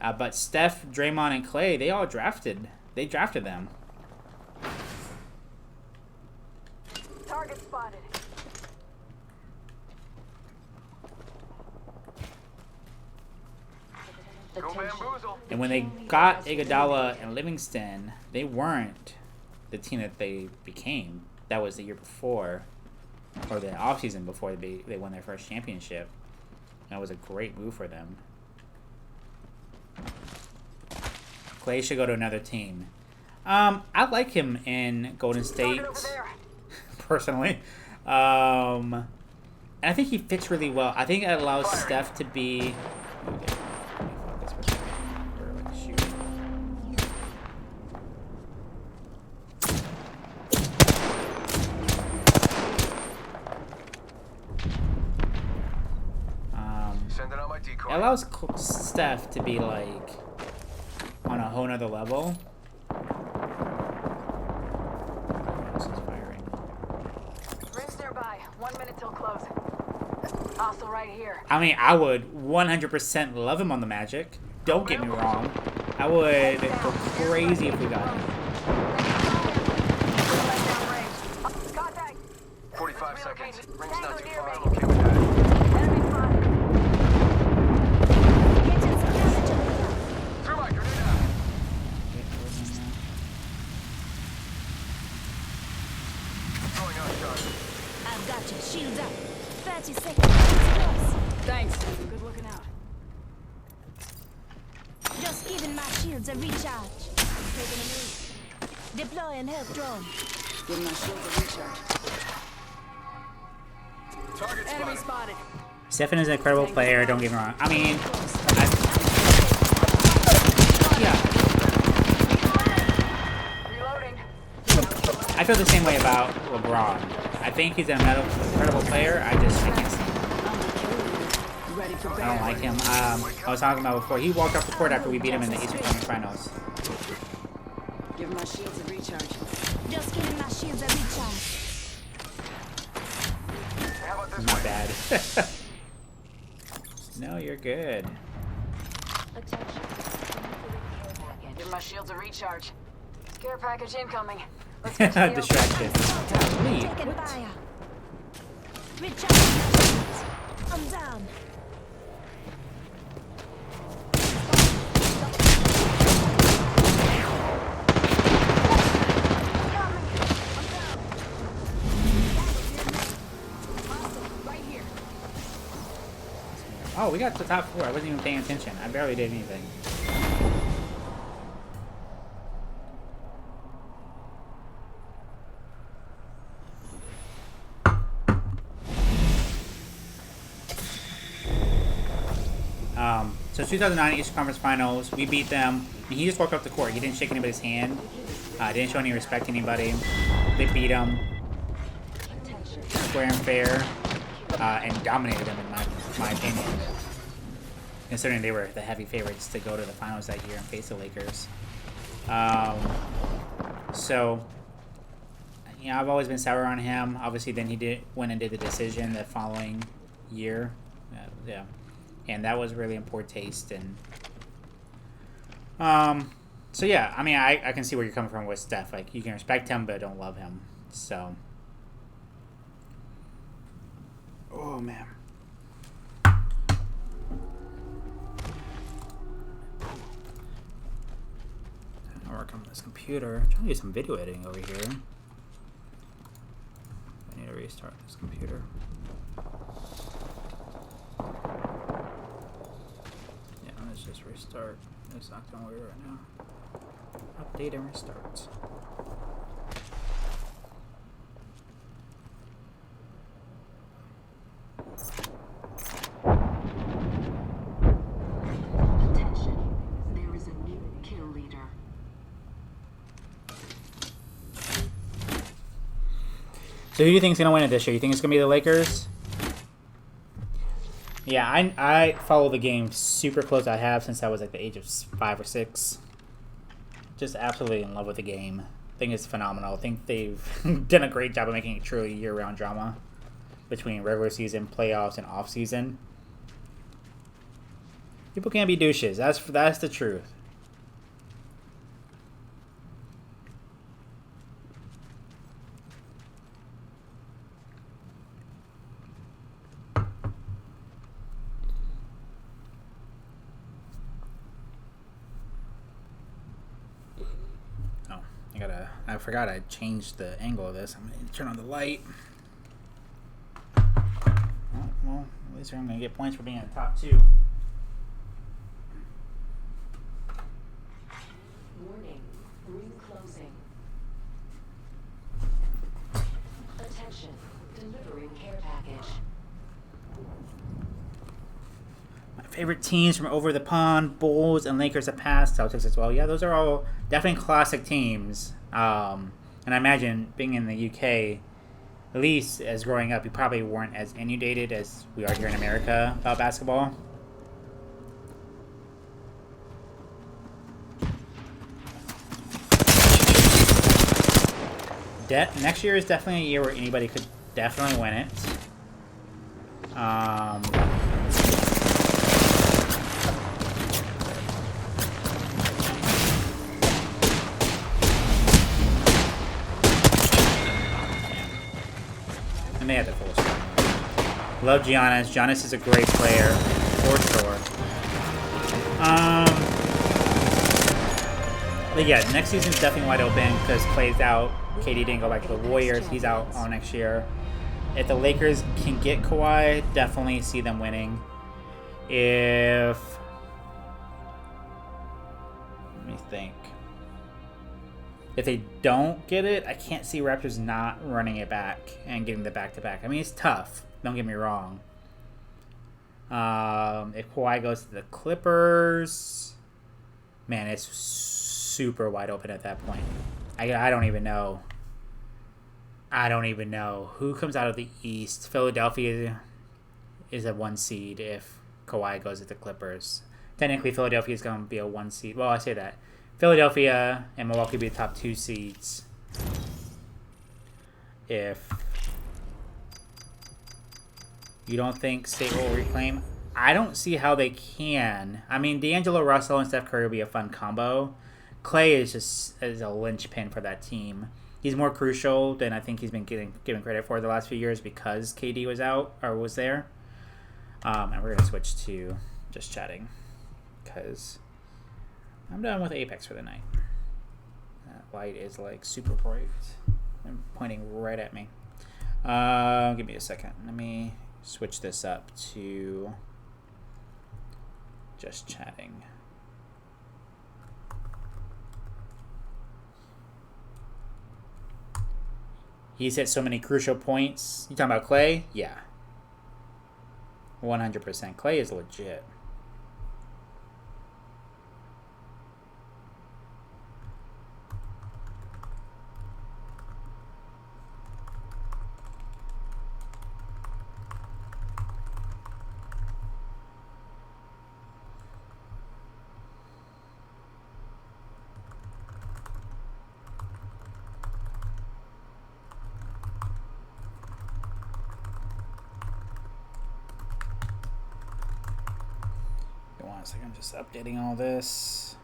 But Steph, Draymond, and Klay, they all drafted. They drafted them. Target spotted. Go bamboozle. And when they got Iguodala and Livingston, they weren't the team that they became. That was the year before, or the offseason before they won their first championship. That was a great move for them. Klay should go to another team. I like him in Golden State, personally. And I think he fits really well. I think it allows Steph to be... It allows Steph to be like on a whole nother level. This is firing. Rings nearby. 1 minute till close. Hostile right here. I mean, I would 100% love him on the Magic. Don't get me wrong. I would go crazy if we got him. 45 seconds. Ring's not too far. I'm Enemy okay with that. spotted. Throw my grenade out. Throwing out shot. I've got you. Shields up. 30 seconds. Close. Thanks. Good looking out. Just giving my shields a recharge. Taking a move. Deploy and help drone. Give my shield a recharge. Target Enemy spotted. spotted. Stefan is an incredible player, don't get me wrong. I mean, yeah. Reloading. I feel the same way about LeBron. I think he's an incredible player. I can't see him. Ready for I don't battle. like him. I was talking about before. He walked off the court after we beat him in the Eastern Conference Finals. Give my shields a recharge. Just giving my shields a recharge. How about this Not way? bad. No, you're good. Give my shields a recharge. Care package incoming. Let's get to the Distraction. Golly, Taking what? fire. Recharge my shields. I'm down. right here. Oh, we got to the top 4. I wasn't even paying attention. I barely did anything. So 2009 Eastern Conference Finals, we beat them. And he just walked off the court. He didn't shake anybody's hand. Didn't show any respect to anybody. They beat him. Square and fair. And dominated them, in my opinion. Considering they were the heavy favorites to go to the finals that year and face the Lakers. So, you know, I've always been sour on him. Obviously, then he went and did the decision the following year. Yeah. And that was really in poor taste. And so yeah, I mean, I can see where you're coming from with Steph. Like, you can respect him, but don't love him. So, oh man. I'm working on this computer. I'm trying to do some video editing over here. I need to restart this computer. Let's just restart. It's not going weird right now. Update and restart. Attention. There is a new kill leader. So who do you think is going to win it this year? You think it's going to be the Lakers? Yeah, I follow the game super close. I have since I was like the age of 5 or 6. Just absolutely in love with the game. I think it's phenomenal. I think they've done a great job of making it truly year-round drama between regular season, playoffs, and off-season. People can't be douches. That's the truth. I forgot I changed the angle of this. I'm going to turn on the light. Oh, well, at least I'm going to get points for being in the top 2. Warning. Ring closing. Attention. Delivering care package. My favorite teams from over the pond, Bulls and Lakers have passed, Celtics as well. Yeah, those are all definitely classic teams. And I imagine being in the UK, at least as growing up, you probably weren't as inundated as we are here in America about basketball. Next year is definitely a year where anybody could definitely win it. They had the full strength. Love Giannis. Giannis is a great player, for sure. But yeah, next season's definitely wide open because Clay's out. KD didn't go back to the Warriors. He's out all next year. If the Lakers can get Kawhi, definitely see them winning. Let me think. if they don't get it, I can't see Raptors not running it back and getting the back-to-back. I mean, it's tough. Don't get me wrong. If Kawhi goes to the Clippers, man, it's super wide open at that point. I don't even know. I don't even know who comes out of the East. Philadelphia is a 1 seed if Kawhi goes to the Clippers. Technically, Philadelphia is going to be a 1 seed. Well, I say that. Philadelphia and Milwaukee will be the top 2 seeds. If you don't think State will reclaim, I don't see how they can. I mean, D'Angelo Russell and Steph Curry will be a fun combo. Clay is just a linchpin for that team. He's more crucial than I think he's been given credit for the last few years because KD was out or was there. And we're going to switch to just chatting because I'm done with Apex for the night. That light is like super bright and pointing right at me. Give me a second. Let me switch this up to just chatting. He's hit so many crucial points. You talking about Clay? Yeah. 100%. Clay is legit. I'm just updating all this.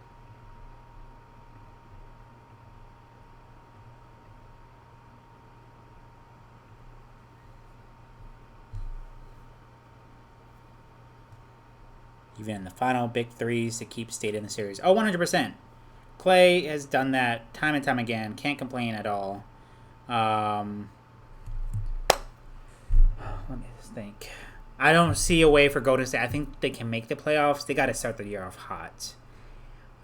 Even in the final big threes to keep State in the series. Oh, 100%. Clay has done that time and time again. Can't complain at all. Let me just think. I don't see a way for Golden State. I think they can make the playoffs. They got to start the year off hot.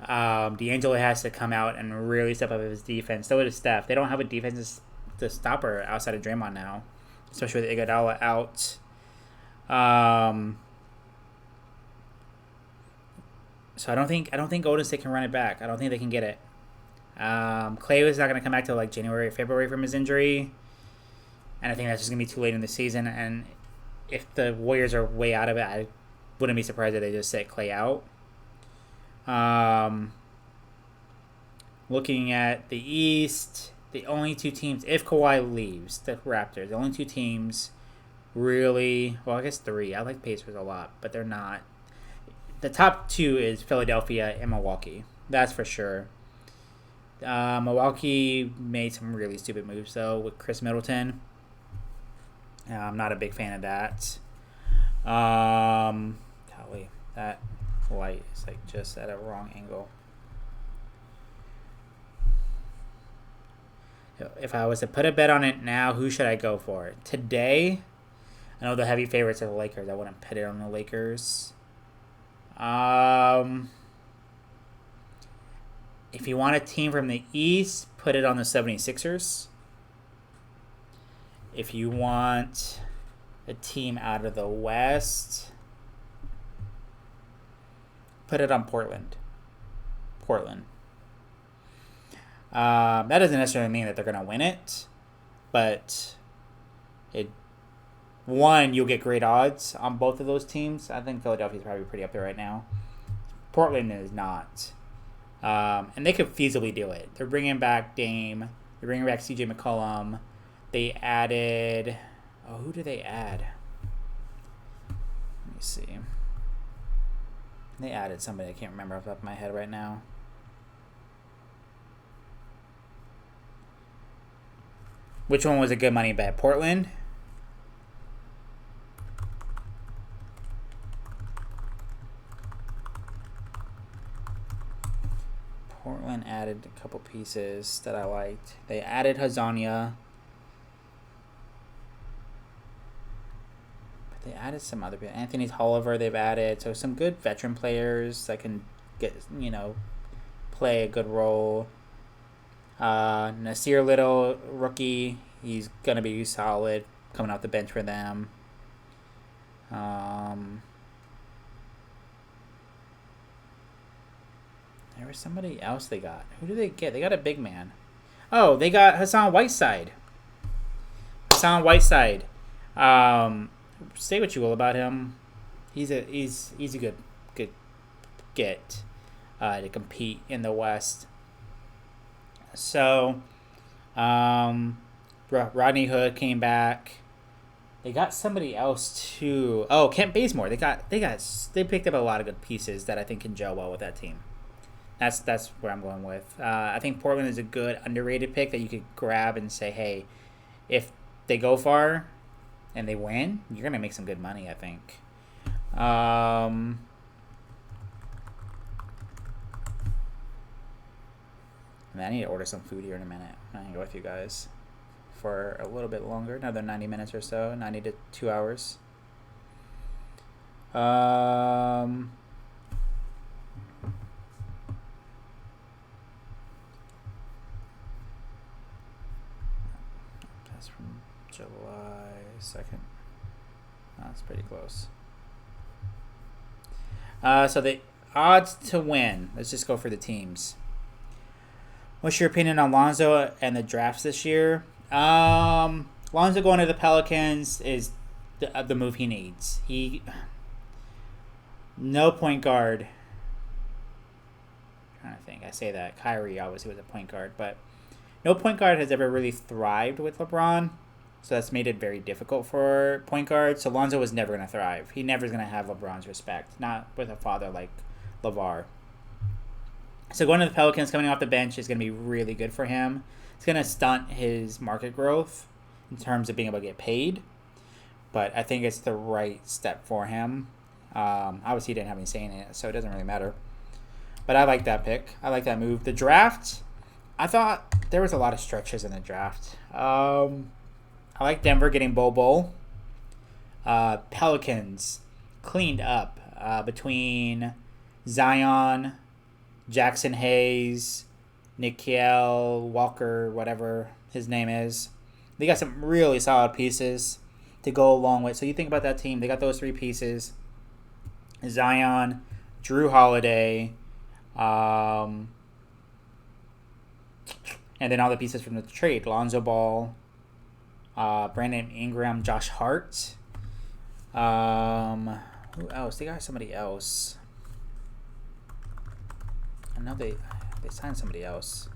D'Angelo has to come out and really step up his defense. So does Steph. They don't have a defense to stop her outside of Draymond now, especially with Iguodala out. So I don't think Golden State can run it back. I don't think they can get it. Clay was not going to come back till like January or February from his injury, and I think that's just going to be too late in the season. And if the Warriors are way out of it, I wouldn't be surprised if they just set Clay out. Looking at the East, the only 2 teams, if Kawhi leaves, the Raptors, the only 2 teams really, well, I guess 3. I like Pacers a lot, but they're not. The top 2 is Philadelphia and Milwaukee. That's for sure. Milwaukee made some really stupid moves, though, with Chris Middleton. I'm not a big fan of that. Golly, that light is like just at a wrong angle. If I was to put a bet on it now, who should I go for? Today, I know the heavy favorites are the Lakers. I wouldn't put it on the Lakers. If you want a team from the East, put it on the 76ers. If you want a team out of the West, put it on Portland. That doesn't necessarily mean that they're going to win it, but you'll get great odds on both of those teams. I think Philadelphia's probably pretty up there right now. Portland is not. And they could feasibly do it. They're bringing back Dame. They're bringing back CJ McCollum. They added... Oh, who did they add? Let me see. They added somebody I can't remember off the top of my head right now. Which one was a good money bet? Portland? Portland added a couple pieces that I liked. They added Hazania. But they added some other people. Anthony Tolliver they've added. So some good veteran players that can get, play a good role. Nasir Little, rookie. He's going to be solid coming off the bench for them. There was somebody else they got. Who did they get? They got a big man. Oh, they got Hassan Whiteside. Hassan Whiteside. Say what you will about him. He's a good get to compete in the West. So, Rodney Hood came back. They got somebody else too. Oh, Kent Bazemore. They picked up a lot of good pieces that I think can gel well with that team. That's where I'm going with. I think Portland is a good underrated pick that you could grab and say, hey, if they go far and they win, you're gonna make some good money. I think. And I need to order some food here in a minute. I'm gonna go with you guys for a little bit longer, another 90 minutes or so, 90 to 2 hours. That's from July 2nd. That's pretty close. So the odds to win. Let's just go for the teams. What's your opinion on Lonzo and the drafts this year? Lonzo going to the Pelicans is the move he needs. No point guard. I'm trying to think. I say that Kyrie obviously was a point guard, but no point guard has ever really thrived with LeBron. So that's made it very difficult for point guards. So Lonzo was never going to thrive. He never is going to have LeBron's respect. Not with a father like LeVar. So going to the Pelicans coming off the bench is going to be really good for him. It's going to stunt his market growth in terms of being able to get paid. But I think it's the right step for him. Obviously, he didn't have any say in it, so it doesn't really matter. But I like that pick. I like that move. The draft, I thought there was a lot of stretches in the draft. I like Denver getting Bol. Pelicans cleaned up between Zion, Jackson Hayes, Nickeil Walker, whatever his name is. They got some really solid pieces to go along with. So you think about that team. They got those three pieces. Zion, Drew Holiday, and then all the pieces from the trade. Lonzo Ball, Brandon Ingram, Josh Hart. Who else? They got somebody else. I know they signed somebody else.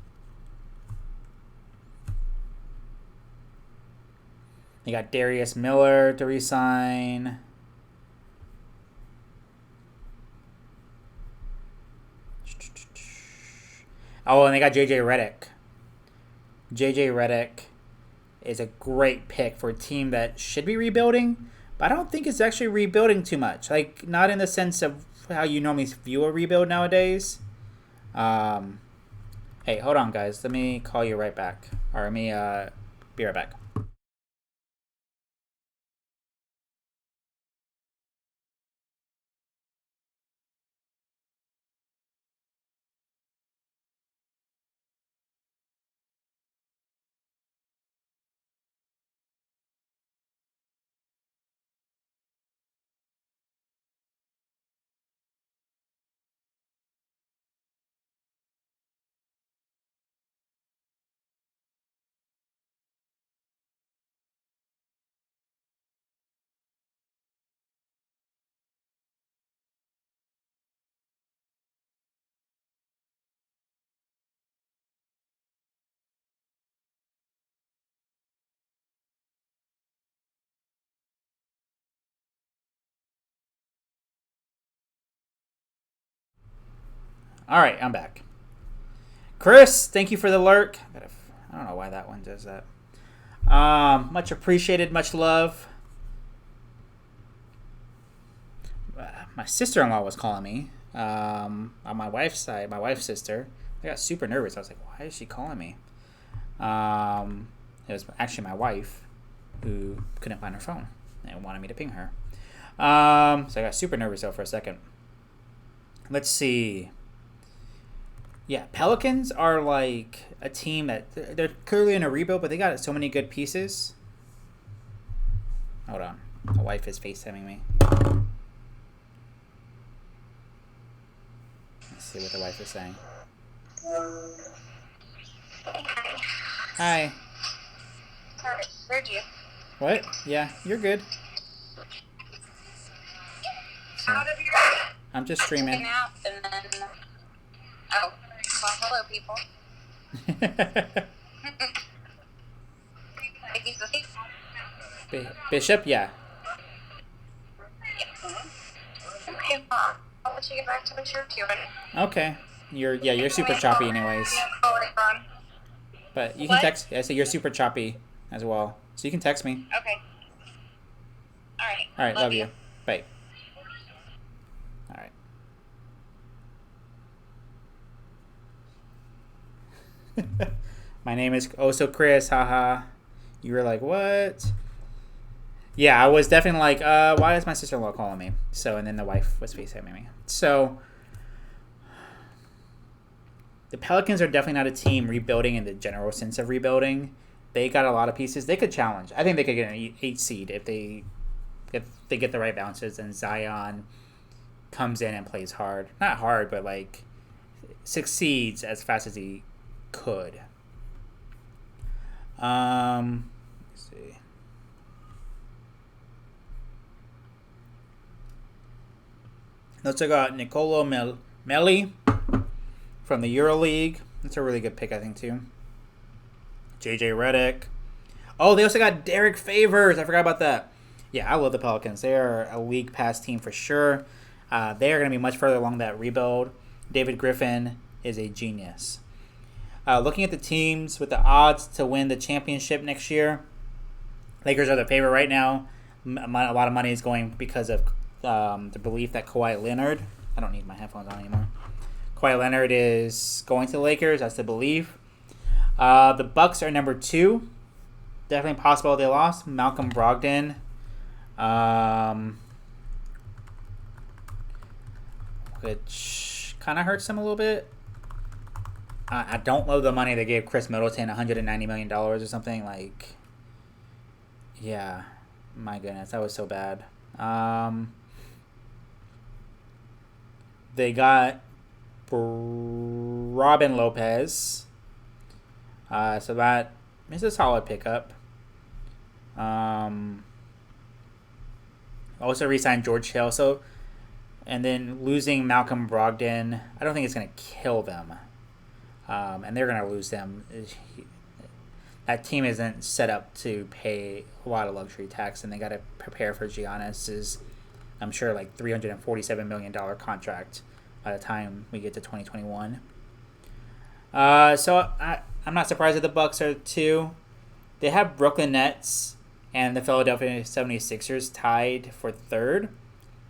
They got Darius Miller to re-sign. Oh, and they got JJ Redick. JJ Redick is a great pick for a team that should be rebuilding, but I don't think it's actually rebuilding too much. Like, not in the sense of how you normally view a rebuild nowadays. Hey, hold on, guys. Let me call you right back. Or let me be right back. All right, I'm back. Chris, thank you for the lurk. I don't know why that one does that. Much appreciated, much love. My sister-in-law was calling me on my wife's side, my wife's sister. I got super nervous. I was like, why is she calling me? It was actually my wife who couldn't find her phone and wanted me to ping her. So I got super nervous though for a second. Let's see. Yeah, Pelicans are like a team that they're clearly in a rebuild, but they got so many good pieces. Hold on. My wife is FaceTiming me. Let's see what the wife is saying. Hi. Sorry, heard you. What? Yeah, you're good. So, Out of your I'm just streaming. nap and then. Oh, well, hello, people. Making some sleep. Bishop, yeah. Okay, Mom. I'll let you get back to what you're doing. Okay. You're super choppy anyways. But you can What? text. I said you're super choppy as well. So you can text me. Okay. Alright. Alright, love you. Bye. Alright. My name is also Chris, haha. You were like, what? Yeah, I was definitely like, why is my sister-in-law calling me? So, and then the wife was FaceTiming me. So, the Pelicans are definitely not a team rebuilding in the general sense of rebuilding. They got a lot of pieces. They could challenge. I think they could get an 8 seed if they get the right bounces and Zion comes in and plays hard. Not hard, but like succeeds as fast as he could. Let's see. Let's check out Nicolo Melli from the EuroLeague. That's a really good pick, I think, too. JJ Redick. Oh, they also got Derek Favors. I forgot about that. Yeah, I love the Pelicans. They are a league pass team for sure. They are going to be much further along that rebuild. David Griffin is a genius. Looking at the teams with the odds to win the championship next year, Lakers are the favorite right now. A lot of money is going because of the belief that Kawhi Leonard, I don't need my headphones on anymore. Kawhi Leonard is going to the Lakers. That's the belief. The Bucks are number 2. Definitely possible they lost. Malcolm Brogdon. Which kind of hurts them a little bit. I don't love the money they gave Chris Middleton, $190 million or something. Like, yeah, my goodness, that was so bad. They got Robin Lopez. So that is a solid pickup. Also re-signed George Hill. So, and then losing Malcolm Brogdon, I don't think it's going to kill them. And they're going to lose them. That team isn't set up to pay a lot of luxury tax, and they got to prepare for Giannis's, I'm sure, like $347 million contract by the time we get to 2021. So I'm not surprised that the Bucks are 2. They have Brooklyn Nets and the Philadelphia 76ers tied for 3rd.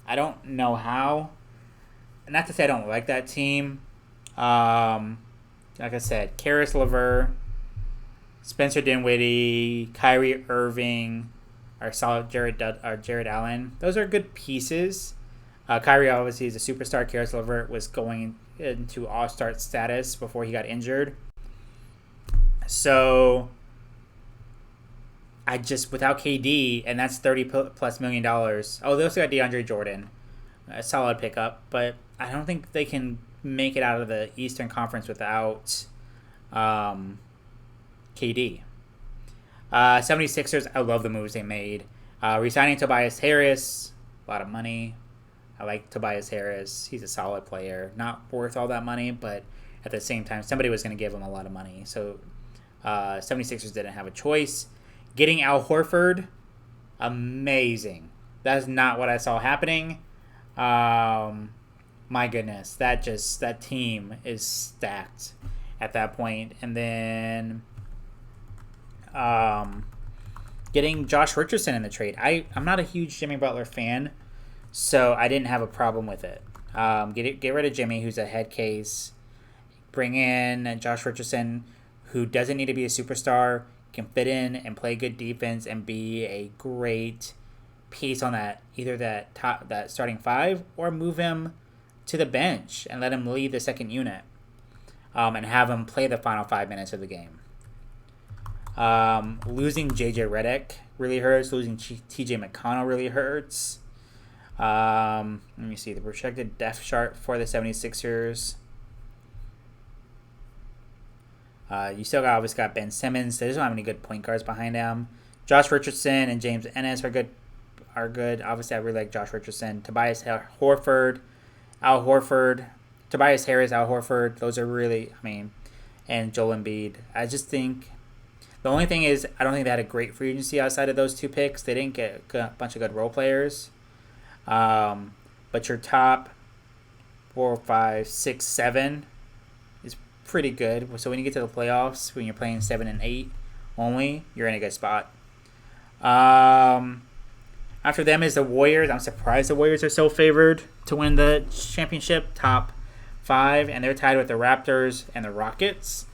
I don't know how. Not to say I don't like that team. Like I said, Karis LeVert, Spencer Dinwiddie, Kyrie Irving, our solid Jared Allen. Those are good pieces. Kyrie obviously is a superstar. Karis LeVert was going into all-star status before he got injured. So I just, without KD, and that's $30+ million. Oh, they also got DeAndre Jordan, a solid pickup, but I don't think they can make it out of the Eastern Conference without KD. 76ers, I love the moves they made. Resigning Tobias Harris, a lot of money. I like Tobias Harris. He's a solid player. Not worth all that money, but at the same time, somebody was going to give him a lot of money. So 76ers didn't have a choice. Getting Al Horford, amazing. That's not what I saw happening. My goodness, that team is stacked at that point. And then getting Josh Richardson in the trade. I'm not a huge Jimmy Butler fan, so I didn't have a problem with it. Get rid of Jimmy, who's a head case. Bring in Josh Richardson, who doesn't need to be a superstar, can fit in and play good defense and be a great piece on that that starting 5, or move him to the bench and let him lead the second unit. and have him play the final 5 minutes of the game. Losing JJ Redick really hurts. Losing TJ McConnell really hurts. Let me see the projected depth chart for the 76ers. You still obviously got Ben Simmons. They just don't have any good point guards behind him. Josh Richardson and James Ennis are good. Obviously, I really like Josh Richardson. Tobias Horford, Al Horford, Tobias Harris, Al Horford. Those are really, and Joel Embiid. I just think the only thing is I don't think they had a great free agency outside of those 2 picks. They didn't get a bunch of good role players. But your top 4, 5, 6, 7 is pretty good. So when you get to the playoffs, when you're playing 7 and 8 only, you're in a good spot. After them is the Warriors. I'm surprised the Warriors are so favored to win the championship, top 5, and they're tied with the Raptors and the Rockets.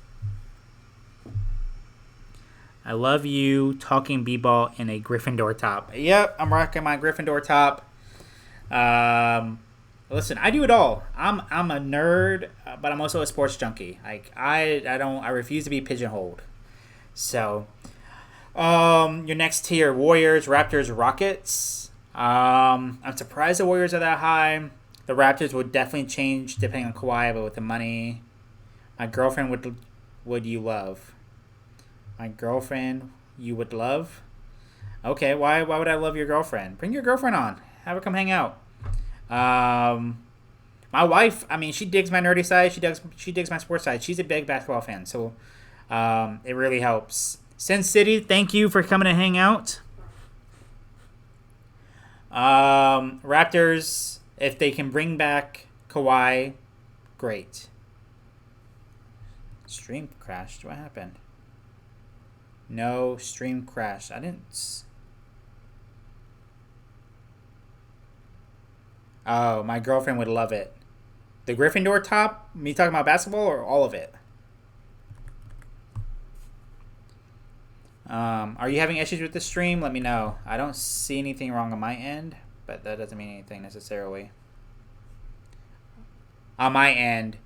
I love you talking b-ball in a Gryffindor top. Yep, I'm rocking my Gryffindor top. Listen, I do it all. I'm a nerd, but I'm also a sports junkie. Like I refuse to be pigeonholed. So, your next tier: Warriors, Raptors, Rockets. I'm surprised the Warriors are that high. The Raptors would definitely change depending on Kawhi, but with the money, my girlfriend would you love? My girlfriend you would love? Okay, why would I love your girlfriend? Bring your girlfriend on. Have her come hang out. My wife, she digs my nerdy side. She digs my sports side. She's a big basketball fan, so it really helps. Sin City, thank you for coming to hang out. Raptors, if they can bring back Kawhi, great. Stream crashed. What happened? No, stream crashed. I didn't. Oh, my girlfriend would love it. The Gryffindor top? Me talking about basketball or all of it? Are you having issues with the stream? Let me know. I don't see anything wrong on my end, but that doesn't mean anything necessarily. On my end,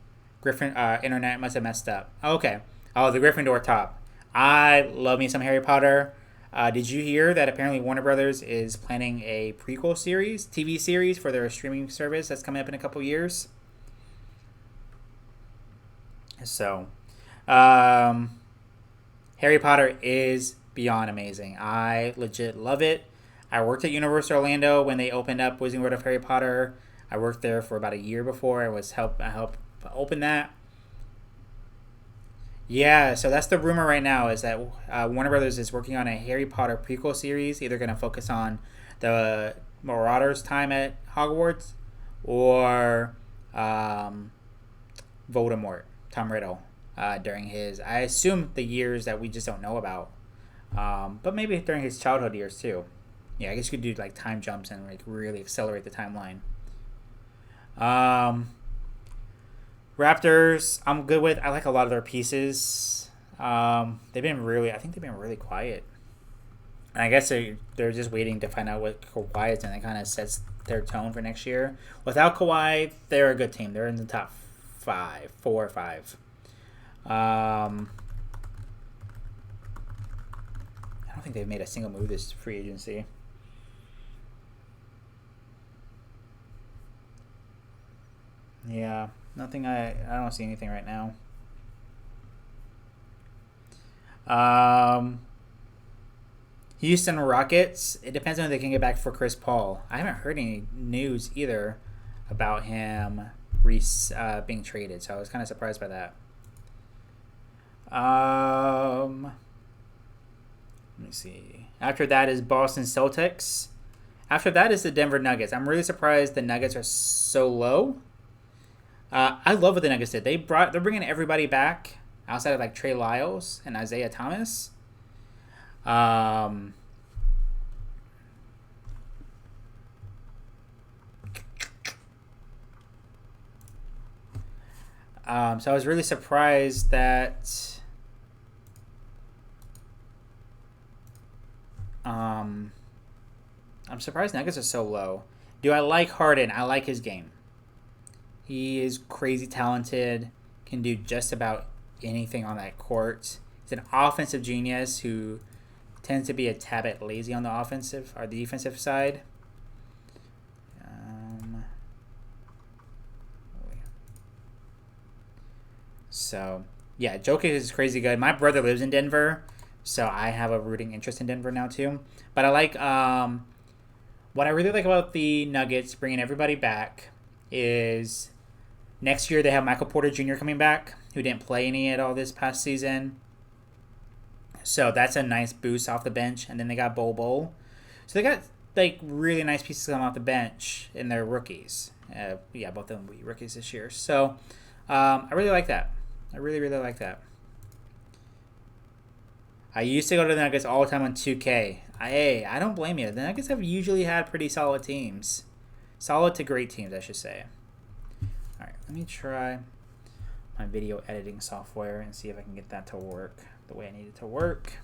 internet must have messed up. Okay. Oh, the Gryffindor top. I love me some Harry Potter. Did you hear that apparently Warner Brothers is planning a prequel series, TV series for their streaming service that's coming up in a couple years? So, Harry Potter is beyond amazing. I legit love it. I worked at Universal Orlando when they opened up Wizarding World of Harry Potter. I worked there for about a year before. I helped open that. Yeah, so that's the rumor right now is that Warner Brothers is working on a Harry Potter prequel series, either going to focus on the Marauders' time at Hogwarts or Voldemort, Tom Riddle, during his, I assume, the years that we just don't know about. But maybe during his childhood years too. Yeah, I guess you could do like time jumps and like really accelerate the timeline. Raptors, I'm good with. I like a lot of their pieces. I think they've been really quiet. And I guess they're just waiting to find out what Kawhi is, and it kind of sets their tone for next year. Without Kawhi, they're a good team. They're in the top 4 or 5. I don't think they've made a single move this free agency. Yeah, nothing. I don't see anything right now. Houston Rockets. It depends on if they can get back for Chris Paul. I haven't heard any news either about him being traded, so I was kind of surprised by that. Let me see. After that is Boston Celtics. After that is the Denver Nuggets. I'm really surprised the Nuggets are so low. I love what the Nuggets did. They're bringing everybody back outside of like Trey Lyles and Isaiah Thomas. So I was really surprised that I'm surprised Nuggets are so low. Do I like Harden? I like his game. He is crazy talented. can do just about anything on that court. He's an offensive genius who tends to be a tad bit lazy on the offensive or the defensive side. So, yeah, Jokic is crazy good. My brother lives in Denver, so I have a rooting interest in Denver now too. But I like what I really like about the Nuggets bringing everybody back is next year they have Michael Porter Jr. coming back, who didn't play any at all this past season. So that's a nice boost off the bench. And then they got Bol. So they got like really nice pieces coming off the bench in their rookies. Yeah, both of them will be rookies this year. So I really like that. I really, really like that. I used to go to the Nuggets all the time on 2K. I don't blame you. The Nuggets have usually had pretty solid teams. Solid to great teams, I should say. Alright, let me try my video editing software and see if I can get that to work the way I need it to work.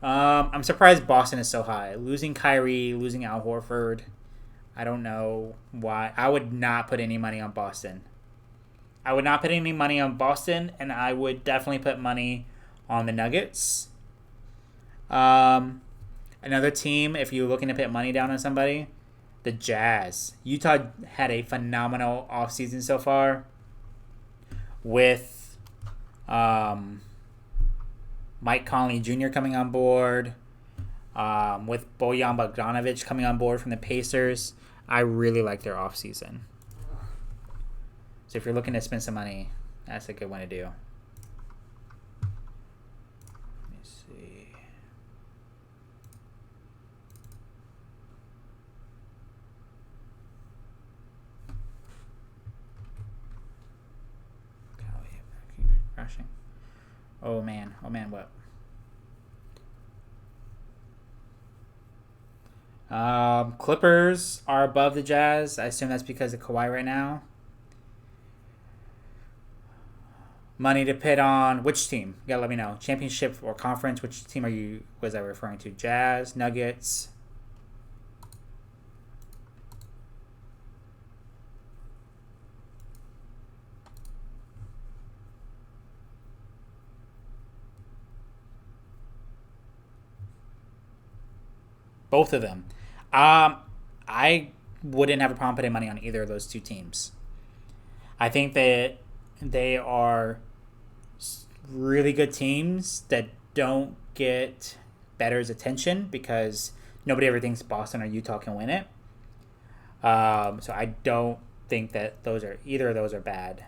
I'm surprised Boston is so high. Losing Kyrie, losing Al Horford. I don't know why. I would not put any money on Boston. I would not put any money on Boston, and I would definitely put money on the Nuggets. Another team, if you're looking to put money down on somebody, the Jazz. Utah had a phenomenal offseason so far with Mike Conley Jr. coming on board, with Bojan Bogdanovic coming on board from the Pacers. I really like their offseason. So if you're looking to spend some money, that's a good one to do. Let me see. Keep crashing. Oh man, what? Clippers are above the Jazz. I assume that's because of Kawhi right now. Money to pit on which team? You gotta let me know. Championship or conference? Which team was I referring to? Jazz, Nuggets. Both of them. I wouldn't have a problem putting money on either of those two teams. I think that they are really good teams that don't get bettor's attention because nobody ever thinks Boston or Utah can win it. So I don't think that either of those are bad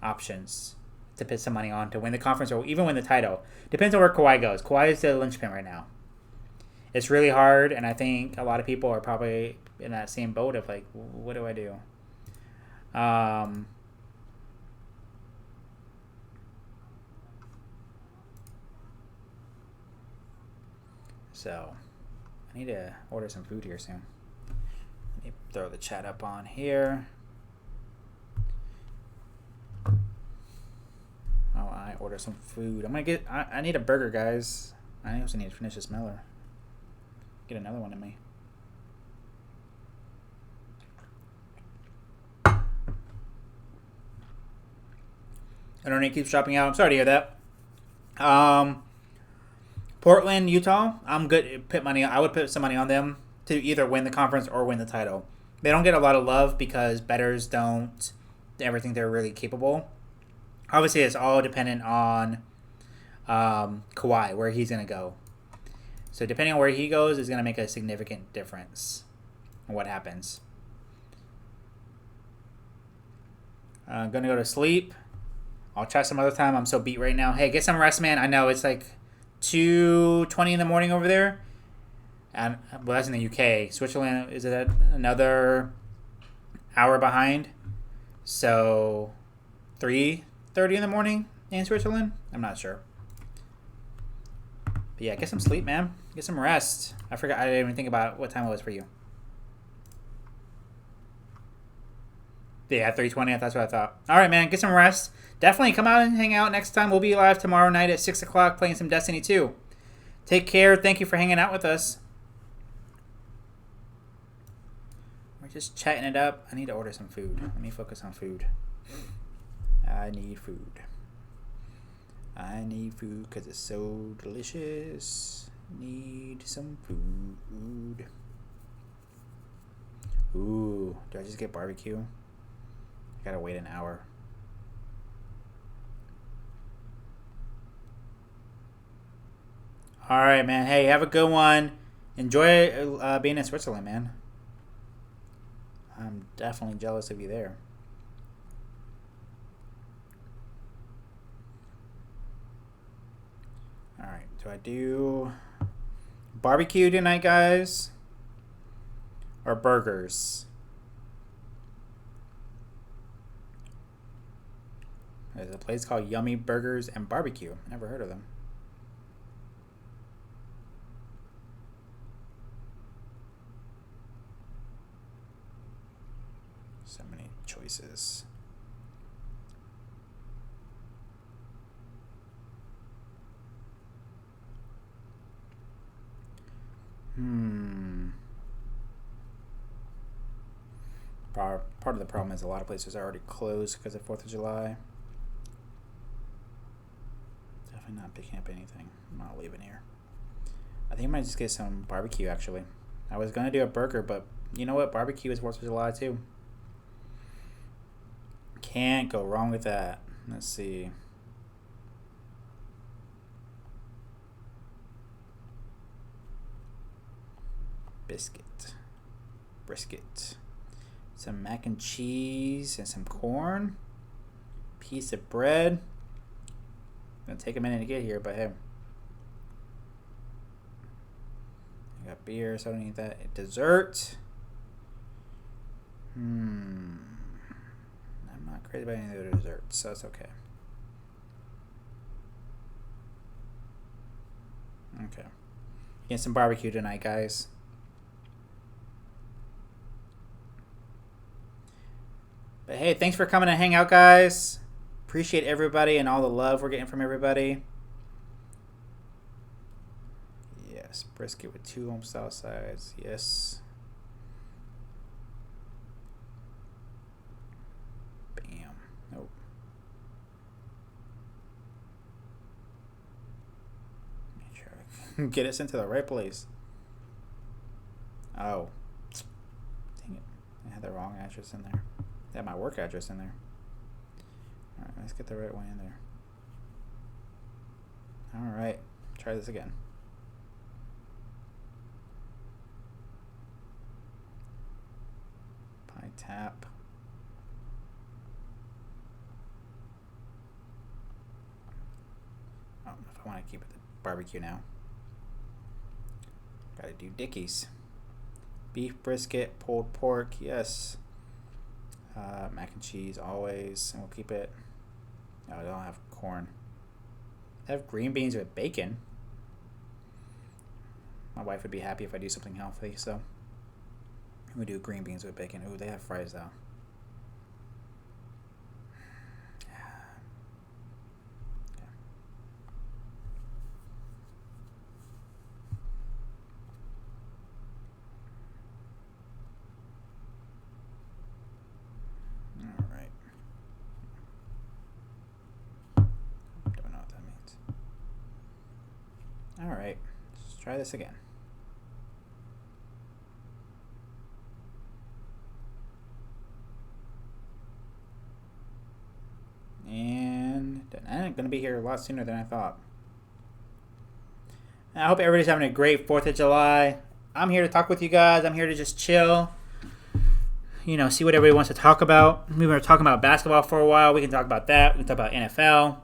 options to put some money on to win the conference or even win the title. Depends on where Kawhi goes. Kawhi is the linchpin right now. It's really hard, and I think a lot of people are probably in that same boat of like, what do I do? So, I need to order some food here soon. Let me throw the chat up on here. Oh, I order some food. I need a burger, guys. I also need to finish this Miller. Get another one in me. Internet keeps dropping out. I'm sorry to hear that. Portland, Utah. I'm good. I would put some money on them to either win the conference or win the title. They don't get a lot of love because bettors don't ever think they're really capable. Obviously, it's all dependent on Kawhi, where he's going to go. So depending on where he goes is going to make a significant difference in what happens. I'm going to go to sleep. I'll try some other time. I'm so beat right now. Hey, get some rest, man. I know it's like 2:20 in the morning over there. And well, that's in the UK. Switzerland is it another hour behind. So 3:30 in the morning in Switzerland? I'm not sure. But yeah, get some sleep, man. Get some rest. I forgot. I didn't even think about what time it was for you. Yeah, 3:20. That's what I thought. All right, man. Get some rest. Definitely come out and hang out next time. We'll be live tomorrow night at 6 o'clock playing some Destiny 2. Take care. Thank you for hanging out with us. We're just chatting it up. I need to order some food. Let me focus on food. I need food. I need food because it's so delicious. Need some food. Ooh, do I just get barbecue? I gotta wait an hour. Alright, man. Hey, have a good one. Enjoy being in Switzerland, man. I'm definitely jealous of you there. Alright, do I do barbecue tonight, guys? Or burgers? There's a place called Yummy Burgers and Barbecue. Never heard of them. So many choices. Part of the problem is a lot of places are already closed because of 4th of July. Definitely not picking up anything. I'm not leaving here. I think I might just get some barbecue, actually. I was going to do a burger, but you know what? Barbecue is 4th of July, too. Can't go wrong with that. Let's see. Brisket. Some mac and cheese and some corn. Piece of bread. Gonna take a minute to get here, but hey. I got beer, so I don't need that. Dessert. I'm not crazy about any of the desserts, so that's okay. Okay. Getting some barbecue tonight, guys. But hey, thanks for coming to hang out, guys. Appreciate everybody and all the love we're getting from everybody. Yes, brisket with 2 homestyle sides. Yes. Bam. Nope. Make sure I can get us into the right place. Oh. Dang it. I had the wrong address in there. I had my work address in there. Alright, let's get the right one in there. Alright, try this again. Pie tap. Oh, if I want to keep it the barbecue now. Gotta do Dickies. Beef brisket, pulled pork, yes. Mac and cheese always, and we'll keep it. No, I don't have corn. I have green beans with bacon. My wife would be happy if I do something healthy, so we do green beans with bacon. Ooh, they have fries though. Alright, let's try this again. And I'm going to be here a lot sooner than I thought. I hope everybody's having a great 4th of July. I'm here to talk with you guys. I'm here to just chill. You know, see what everybody wants to talk about. We were talking about basketball for a while. We can talk about that. We can talk about NFL.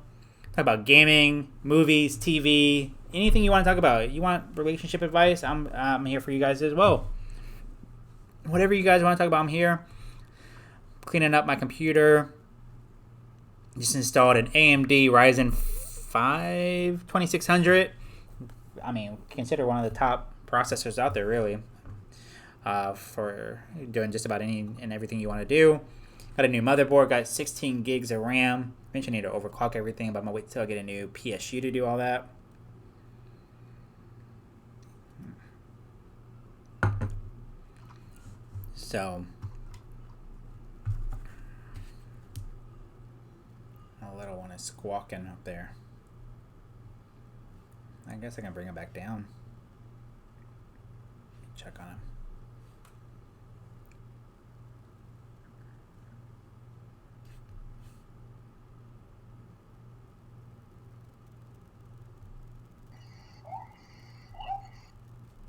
Talk about gaming, movies, TV. Anything you want to talk about. You want relationship advice? I'm here for you guys as well. Whatever you guys want to talk about, I'm here. Cleaning up my computer. Just installed an AMD Ryzen 5 2600. I mean, consider one of the top processors out there, really. For doing just about any and everything you want to do. Got a new motherboard. Got 16 gigs of RAM. Eventually need to overclock everything, but I'm going to wait till I get a new PSU to do all that. So, squawking up there. I guess I can bring him back down. Check on him.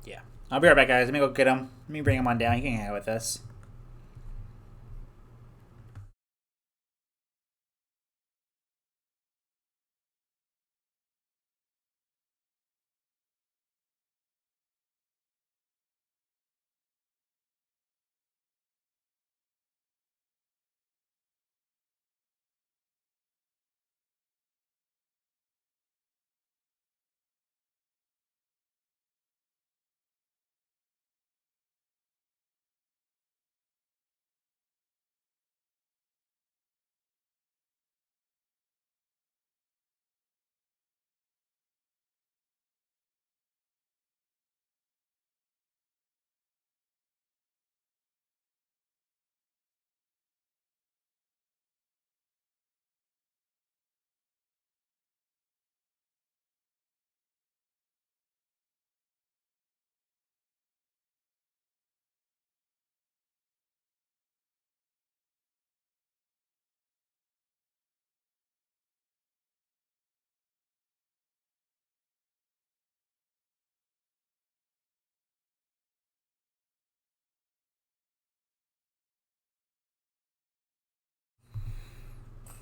Yeah. I'll be right back, guys. Let me go get him. Let me bring him on down. He can hang out with us.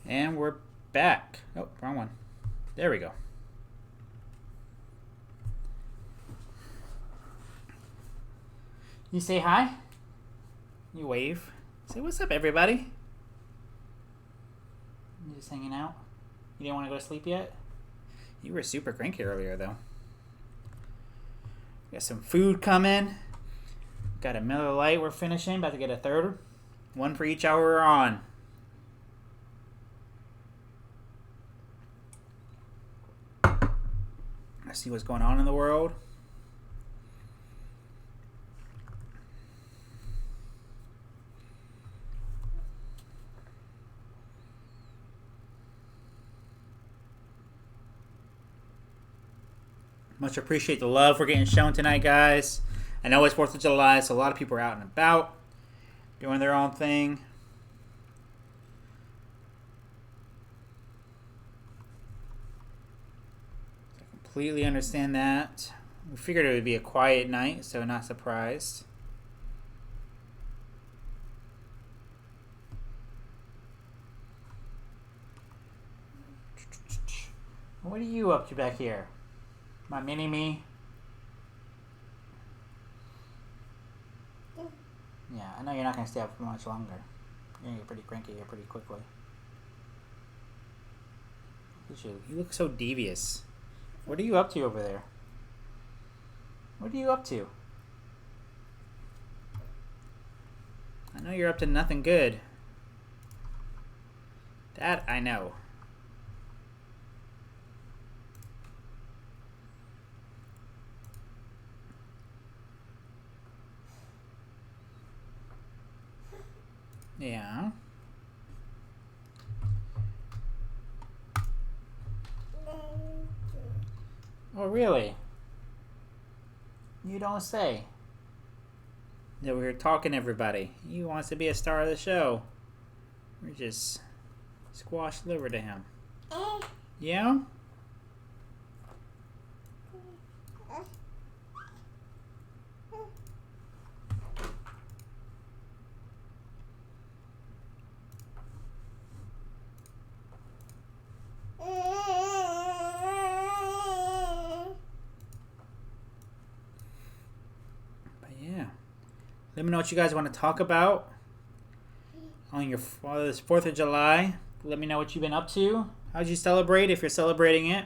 And we're back. Oh, wrong one. There we go. You say hi? You wave? Say, what's up, everybody? You just hanging out? You didn't want to go to sleep yet? You were super cranky earlier, though. Got some food coming. Got a Miller Lite we're finishing. About to get a third. One for each hour we're on. I see what's going on in the world. Much appreciate the love we're getting shown tonight, guys. I know it's 4th of July, so a lot of people are out and about doing their own thing. Completely understand that. We figured it would be a quiet night, so not surprised. What are you up to back here? My mini-me? Yeah, I know you're not going to stay up for much longer. You're going to get pretty cranky here pretty quickly. Look at you. You look so devious. What are you up to over there? What are you up to? I know you're up to nothing good. That I know. Yeah. Oh, really? You don't say. That we're talking to everybody. He wants to be a star of the show. We're just squashed liver to him. Yeah? Let me know what you guys want to talk about on your this 4th of July. Let me know what you've been up to. How'd you celebrate if you're celebrating it?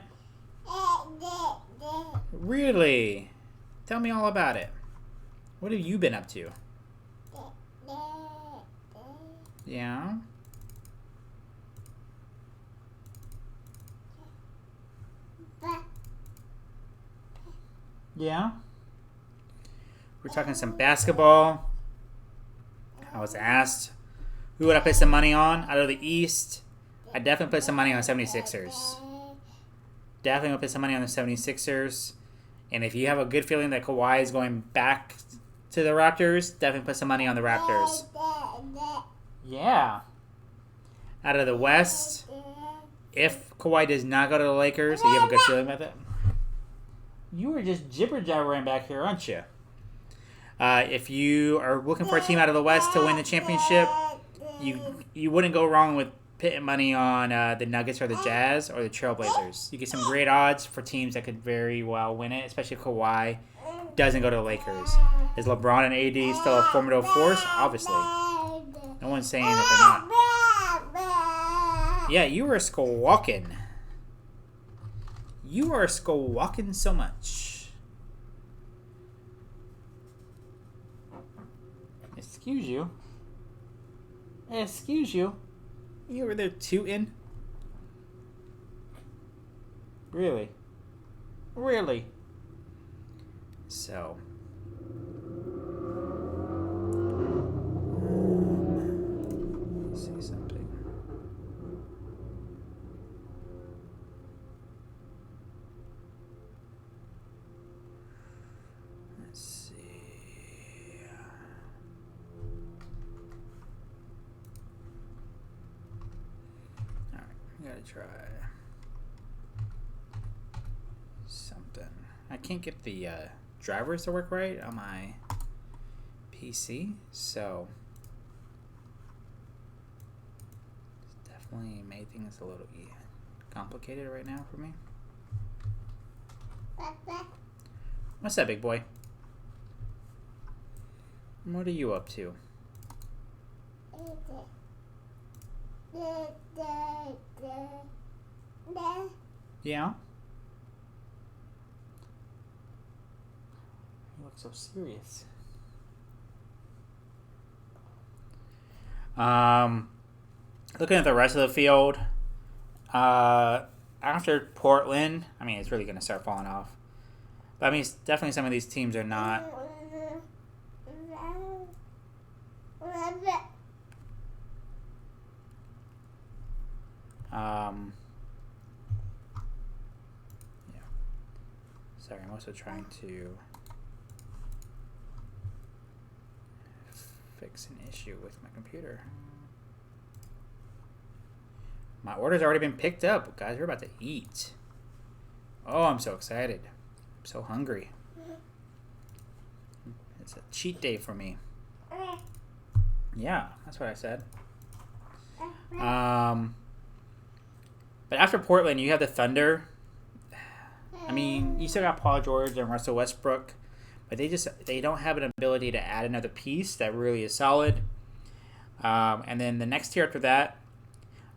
Really? Tell me all about it. What have you been up to? Yeah? Yeah? We're talking some basketball. I was asked who would I put some money on out of the East. I definitely put some money on the 76ers. Definitely put some money on the 76ers. And if you have a good feeling that Kawhi is going back to the Raptors, definitely put some money on the Raptors. Yeah. Out of the West, if Kawhi does not go to the Lakers, you have a good feeling about that? You were just jibber-jabbering back here, aren't you? If you are looking for a team out of the West to win the championship, you wouldn't go wrong with putting money on the Nuggets or the Jazz or the Trailblazers. You get some great odds for teams that could very well win it, especially if Kawhi doesn't go to the Lakers. Is LeBron and AD still a formidable force? Obviously. No one's saying that they're not. Yeah, you were squawking. You are squawking so much. Excuse you. Excuse you. You were there tooting? Really? Really? So. Let's see something. Let's see. Alright, we gotta try something. I can't get the drivers to work right on my PC, so it's definitely made things a little complicated right now for me. What's that, big boy? What are you up to? Yeah? You look so serious. Looking at the rest of the field, after Portland, I mean, it's really going to start falling off. But I mean, definitely some of these teams are not. Yeah. Sorry, I'm also trying to fix an issue with my computer. My order's already been picked up. Guys, we're about to eat. Oh, I'm so excited. I'm so hungry. It's a cheat day for me. Yeah, that's what I said. But after Portland, you have the Thunder. I mean, you still got Paul George and Russell Westbrook, but they don't have an ability to add another piece that really is solid. And then the next tier after that,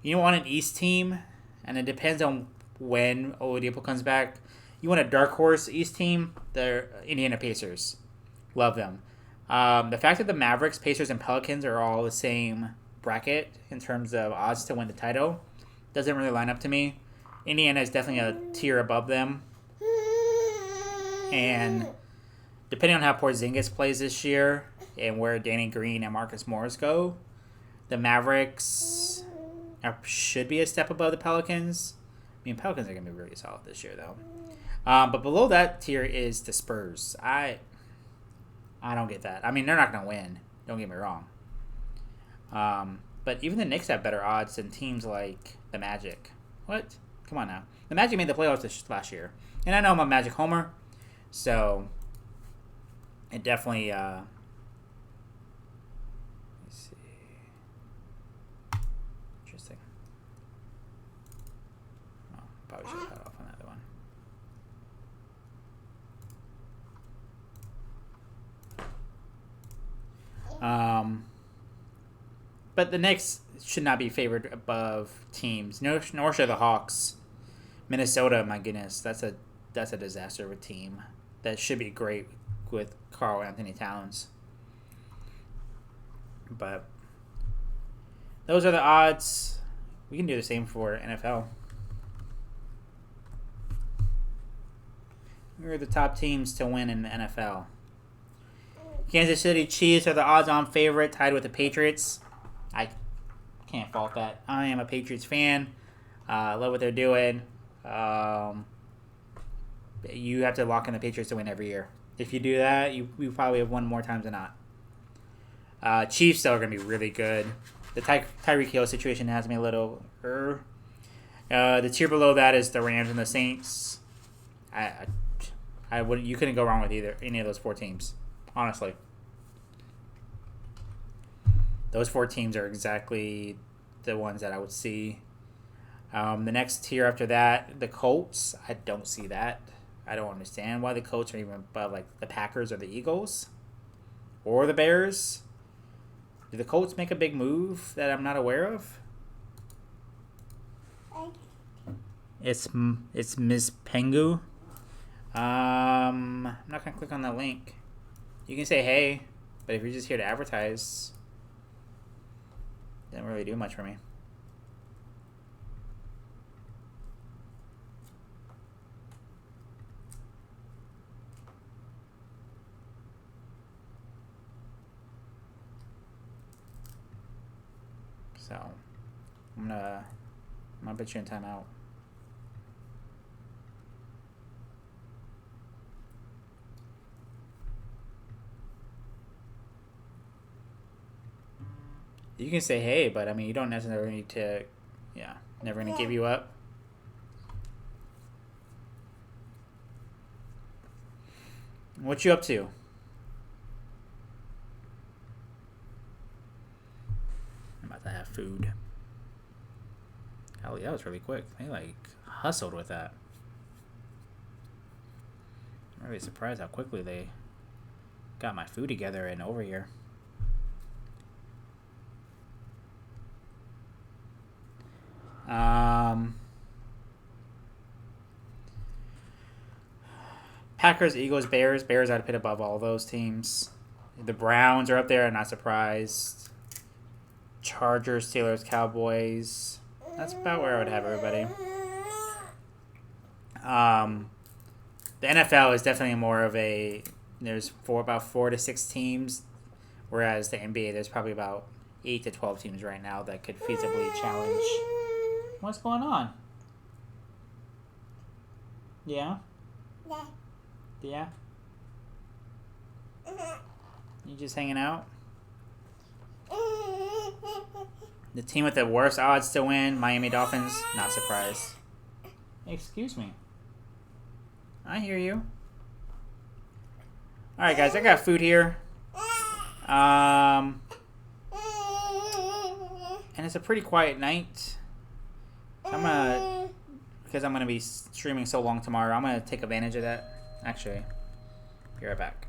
you don't want an East team, and it depends on when Oladipo comes back. You want a dark horse East team, the Indiana Pacers. Love them. The fact that the Mavericks, Pacers, and Pelicans are all the same bracket in terms of odds to win the title doesn't really line up to me. Indiana is definitely a tier above them. And depending on how Porzingis plays this year and where Danny Green and Marcus Morris go, the Mavericks should be a step above the Pelicans. I mean, Pelicans are going to be really solid this year, though. But below that tier is the Spurs. I don't get that. I mean, they're not going to win. Don't get me wrong. But even the Knicks have better odds than teams like the Magic. What? Come on now. The Magic made the playoffs last year. And I know I'm a Magic homer. So, it definitely... let's see. Interesting. Oh, probably should have cut off on that one. But the Knicks should not be favored above teams. Nor should the Hawks. Minnesota, my goodness, that's a disaster of a team. That should be great with Karl Anthony Towns. But those are the odds. We can do the same for NFL. Who are the top teams to win in the NFL? Kansas City Chiefs are the odds-on favorite, tied with the Patriots. I can't fault that. I am a Patriots fan. Love what they're doing. You have to lock in the Patriots to win every year. If you do that, you probably have won more times than not. Chiefs still are going to be really good. The Tyreek Hill situation has me a little. The tier below that is the Rams and the Saints. I wouldn't. You couldn't go wrong with any of those 4 teams, honestly. Those 4 teams are exactly the ones that I would see. The next tier after that, the Colts. I don't see that. I don't understand why the Colts are even above like the Packers or the Eagles or the Bears. Did the Colts make a big move that I'm not aware of? It's Ms. Pengu. I'm not gonna click on that link. You can say hey, but if you're just here to advertise, it doesn't really do much for me. So I'm gonna put you in timeout. You can say hey, but I mean you don't necessarily need to. Yeah, never gonna give you up. What you up to? I'm about to have food. Golly, that was really quick. They like hustled with that. I'm really surprised how quickly they got my food together and over here. Packers, Eagles, Bears. Bears I'd put above all those teams. The Browns are up there. I'm not surprised. Chargers, Steelers, Cowboys. That's about where I would have everybody. The NFL is definitely more of a. There's about 4 to 6 teams, whereas the NBA there's probably about 8 to 12 teams right now that could feasibly challenge. What's going on? Yeah? Yeah? You just hanging out? The team with the worst odds to win, Miami Dolphins, not surprised. Excuse me. I hear you. Alright guys, I got food here. And it's a pretty quiet night. Because I'm gonna be streaming so long tomorrow, I'm gonna take advantage of that. Actually, be right back.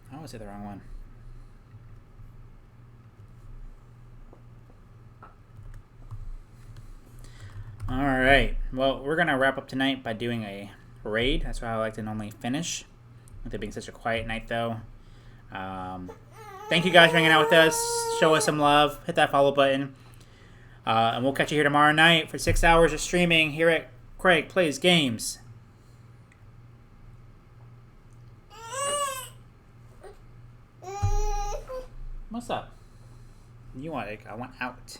I was hit the wrong one. Alright, well, we're going to wrap up tonight by doing a raid. That's how I like to normally finish. With it being such a quiet night, though. Thank you guys for hanging out with us. Show us some love. Hit that follow button. And we'll catch you here tomorrow night for 6 hours of streaming here at Craig Plays Games. What's up? You want it? I want out.